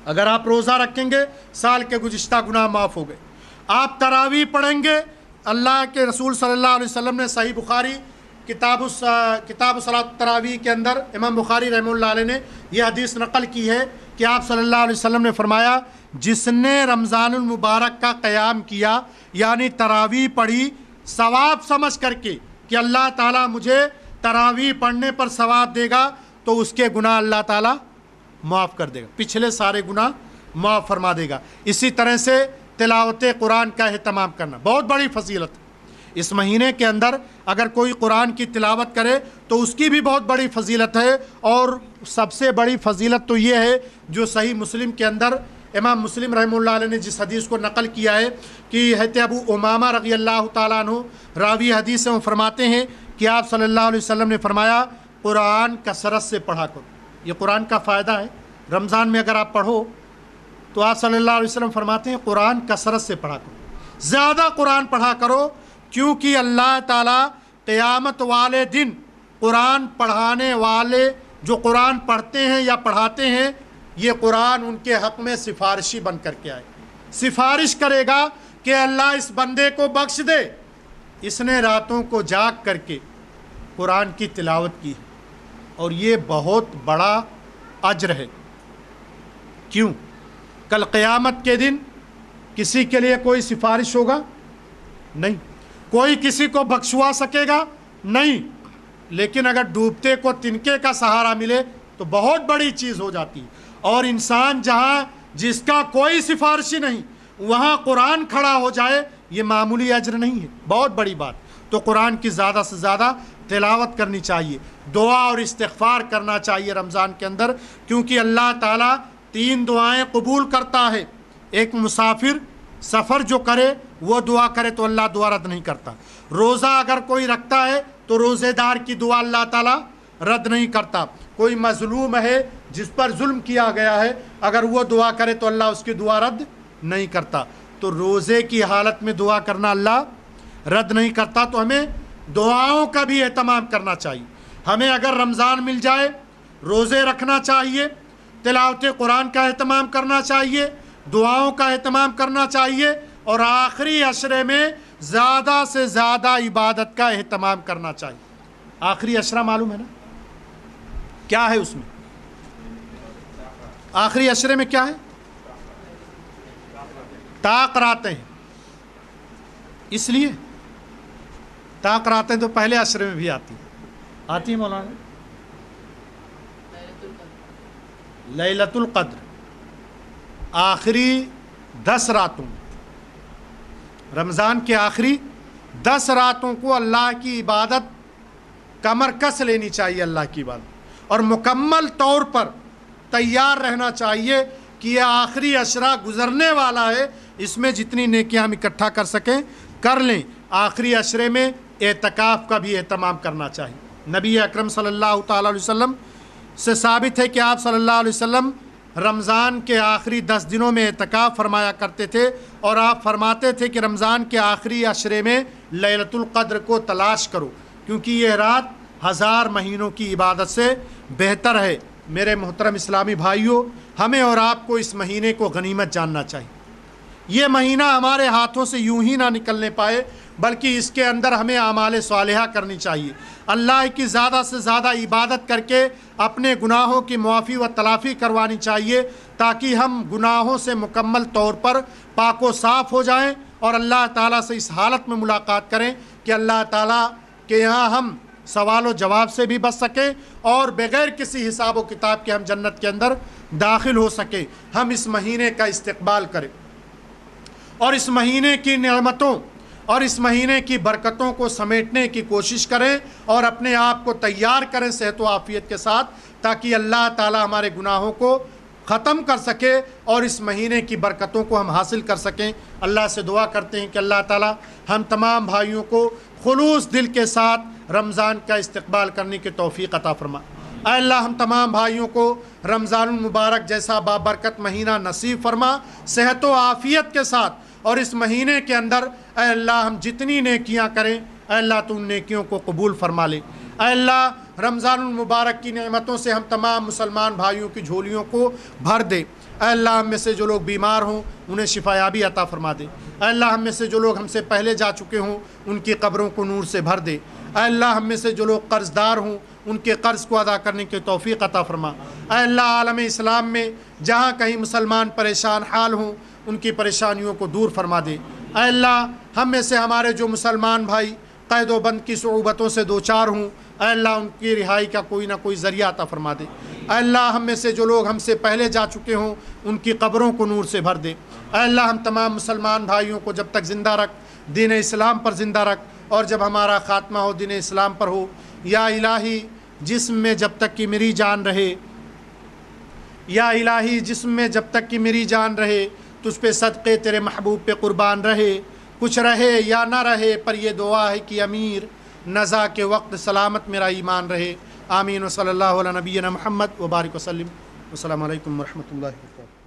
اگر آپ روزہ رکھیں گے سال کے گزشتہ گناہ معاف ہو گئے. آپ تراویح پڑھیں گے, اللہ کے رسول صلی اللہ علیہ وسلم نے صحیح بخاری کتاب صلاۃ التراویح کے اندر امام بخاری رحمہ اللہ علیہ نے یہ حدیث نقل کی ہے کہ آپ صلی اللہ علیہ وسلم نے فرمایا, جس نے رمضان المبارک کا قیام کیا یعنی تراویح پڑھی ثواب سمجھ کر کے کہ اللہ تعالیٰ مجھے تراویح پڑھنے پر ثواب دے گا, تو اس کے گناہ اللہ تعالیٰ معاف کر دے گا, پچھلے سارے گناہ معاف فرما دے گا. اسی طرح سے تلاوت قرآن کا اہتمام کرنا بہت بڑی فضیلت ہے. اس مہینے کے اندر اگر کوئی قرآن کی تلاوت کرے تو اس کی بھی بہت بڑی فضیلت ہے. اور سب سے بڑی فضیلت تو یہ ہے جو صحیح مسلم کے اندر امام مسلم رحمہ اللہ علیہ نے جس حدیث کو نقل کیا ہے کہ حضرت ابو امامہ رضی اللہ تعالیٰ عنہ راوی حدیث میں فرماتے ہیں کہ آپ صلی اللہ علیہ وسلم نے فرمایا, قرآن کثرت سے پڑھا کرو. یہ قرآن کا فائدہ ہے. رمضان میں اگر آپ پڑھو تو آپ صلی اللہ علیہ وسلم فرماتے ہیں قرآن کثرت سے پڑھا کرو, زیادہ قرآن پڑھا کرو, کیونکہ اللہ تعالیٰ قیامت والے دن قرآن پڑھانے والے جو قرآن پڑھتے ہیں یا پڑھاتے ہیں, یہ قرآن ان کے حق میں سفارشی بن کر کے آئے, سفارش کرے گا کہ اللہ اس بندے کو بخش دے, اس نے راتوں کو جاگ کر کے قرآن کی تلاوت کی ہے. اور یہ بہت بڑا اجر ہے. کیوں؟ کل قیامت کے دن کسی کے لیے کوئی سفارش ہوگا نہیں, کوئی کسی کو بخشوا سکے گا نہیں, لیکن اگر ڈوبتے کو تنکے کا سہارا ملے تو بہت بڑی چیز ہو جاتی ہے. اور انسان جہاں جس کا کوئی سفارشی نہیں وہاں قرآن کھڑا ہو جائے, یہ معمولی اجر نہیں ہے, بہت بڑی بات. تو قرآن کی زیادہ سے زیادہ تلاوت کرنی چاہیے, دعا اور استغفار کرنا چاہیے رمضان کے اندر, کیونکہ اللہ تعالیٰ 3 دعائیں قبول کرتا ہے. ایک مسافر سفر جو کرے وہ دعا کرے تو اللہ دعا رد نہیں کرتا. روزہ اگر کوئی رکھتا ہے تو روزے دار کی دعا اللہ تعالیٰ رد نہیں کرتا۔ کوئی مظلوم ہے جس پر ظلم کیا گیا ہے، اگر وہ دعا کرے تو اللہ اس کی دعا رد نہیں کرتا۔ تو روزے کی حالت میں دعا کرنا اللہ رد نہیں کرتا، تو ہمیں دعاؤں کا بھی اہتمام کرنا چاہیے۔ ہمیں اگر رمضان مل جائے روزے رکھنا چاہیے، تلاوت قرآن کا اہتمام کرنا چاہیے، دعاؤں کا اہتمام کرنا چاہیے، اور آخری عشرے میں زیادہ سے زیادہ عبادت کا اہتمام کرنا چاہیے۔ آخری عشرہ معلوم ہے نا کیا ہے؟ اس میں آخری عشرے میں کیا ہے؟ طاق راتیں ہیں۔ اس لیے طاق راتیں تو پہلے عشرے میں بھی آتی ہیں مولانا۔ لیلۃ القدر آخری 10 راتوں، رمضان کے آخری 10 راتوں کو اللہ کی عبادت کمر کس لینی چاہیے، اللہ کی عبادت، اور مکمل طور پر تیار رہنا چاہیے کہ یہ آخری عشرہ گزرنے والا ہے، اس میں جتنی نیکیاں ہم اکٹھا کر سکیں کر لیں۔ آخری عشرے میں اعتکاف کا بھی اہتمام کرنا چاہیے۔ نبی اکرم صلی اللہ تعالیٰ علیہ وسلم سے ثابت ہے کہ آپ صلی اللہ علیہ وسلم رمضان کے آخری 10 دنوں میں اعتکاف فرمایا کرتے تھے، اور آپ فرماتے تھے کہ رمضان کے آخری عشرے میں لیلۃ القدر کو تلاش کرو، کیونکہ یہ رات 1000 مہینوں کی عبادت سے بہتر ہے۔ میرے محترم اسلامی بھائیوں، ہمیں اور آپ کو اس مہینے کو غنیمت جاننا چاہیے۔ یہ مہینہ ہمارے ہاتھوں سے یوں ہی نہ نکلنے پائے، بلکہ اس کے اندر ہمیں اعمال صالحہ کرنی چاہیے، اللہ کی زیادہ سے زیادہ عبادت کر کے اپنے گناہوں کی معافی و تلافی کروانی چاہیے، تاکہ ہم گناہوں سے مکمل طور پر پاک و صاف ہو جائیں اور اللہ تعالیٰ سے اس حالت میں ملاقات کریں کہ اللہ تعالیٰ کے یہاں ہم سوال و جواب سے بھی بچ سکیں اور بغیر کسی حساب و کتاب کے ہم جنت کے اندر داخل ہو سکیں۔ ہم اس مہینے کا استقبال کریں اور اس مہینے کی نعمتوں اور اس مہینے کی برکتوں کو سمیٹنے کی کوشش کریں اور اپنے آپ کو تیار کریں صحت و عافیت کے ساتھ، تاکہ اللہ تعالی ہمارے گناہوں کو ختم کر سکے اور اس مہینے کی برکتوں کو ہم حاصل کر سکیں۔ اللہ سے دعا کرتے ہیں کہ اللہ تعالی ہم تمام بھائیوں کو خلوص دل کے ساتھ رمضان کا استقبال کرنے کی توفیق عطا فرما۔ اے اللہ ہم تمام بھائیوں کو رمضان المبارک جیسا بابرکت مہینہ نصیب فرما، صحت و عافیت کے ساتھ، اور اس مہینے کے اندر اے اللہ ہم جتنی نیکیاں کریں اے اللہ تو ان نیکیوں کو قبول فرما لے۔ اے اللہ رمضان المبارک کی نعمتوں سے ہم تمام مسلمان بھائیوں کی جھولیوں کو بھر دے۔ اے اللہ ہم میں سے جو لوگ بیمار ہوں انہیں شفا یابی عطا فرما دے۔ اے اللہ ہم میں سے جو لوگ ہم سے پہلے جا چکے ہوں ان کی قبروں کو نور سے بھر دے۔ اے اللہ ہم میں سے جو لوگ قرض دار ہوں ان کے قرض کو ادا کرنے کی توفیق عطا فرما۔ اے اللہ عالم اسلام میں جہاں کہیں مسلمان پریشان حال ہوں ان کی پریشانیوں کو دور فرما دے۔ اے اللہ ہم میں سے ہمارے جو مسلمان بھائی قید و بند کی صعوبتوں سے دوچار ہوں اے اللہ ان کی رہائی کا کوئی نہ کوئی ذریعہ عطا فرما دے۔ اے اللہ ہم میں سے جو لوگ ہم سے پہلے جا چکے ہوں ان کی قبروں کو نور سے بھر دے۔ اے اللہ ہم تمام مسلمان بھائیوں کو جب تک زندہ رکھ دین اسلام پر زندہ رکھ، اور جب ہمارا خاتمہ ہو دین اسلام پر ہو۔ یا الہی جسم میں جب تک کہ میری جان رہے، یا الہی جسم میں جب تک کہ میری جان رہے تجھ پہ صدقے تیرے محبوب پہ قربان رہے، کچھ رہے یا نہ رہے پر یہ دعا ہے کہ امیر نزا کے وقت سلامت میرا ایمان رہے۔ آمین و صلی اللہ علیہ نبینا محمد وبارک وسلم۔ السلام علیکم ورحمۃ اللہ وبرکاتہ۔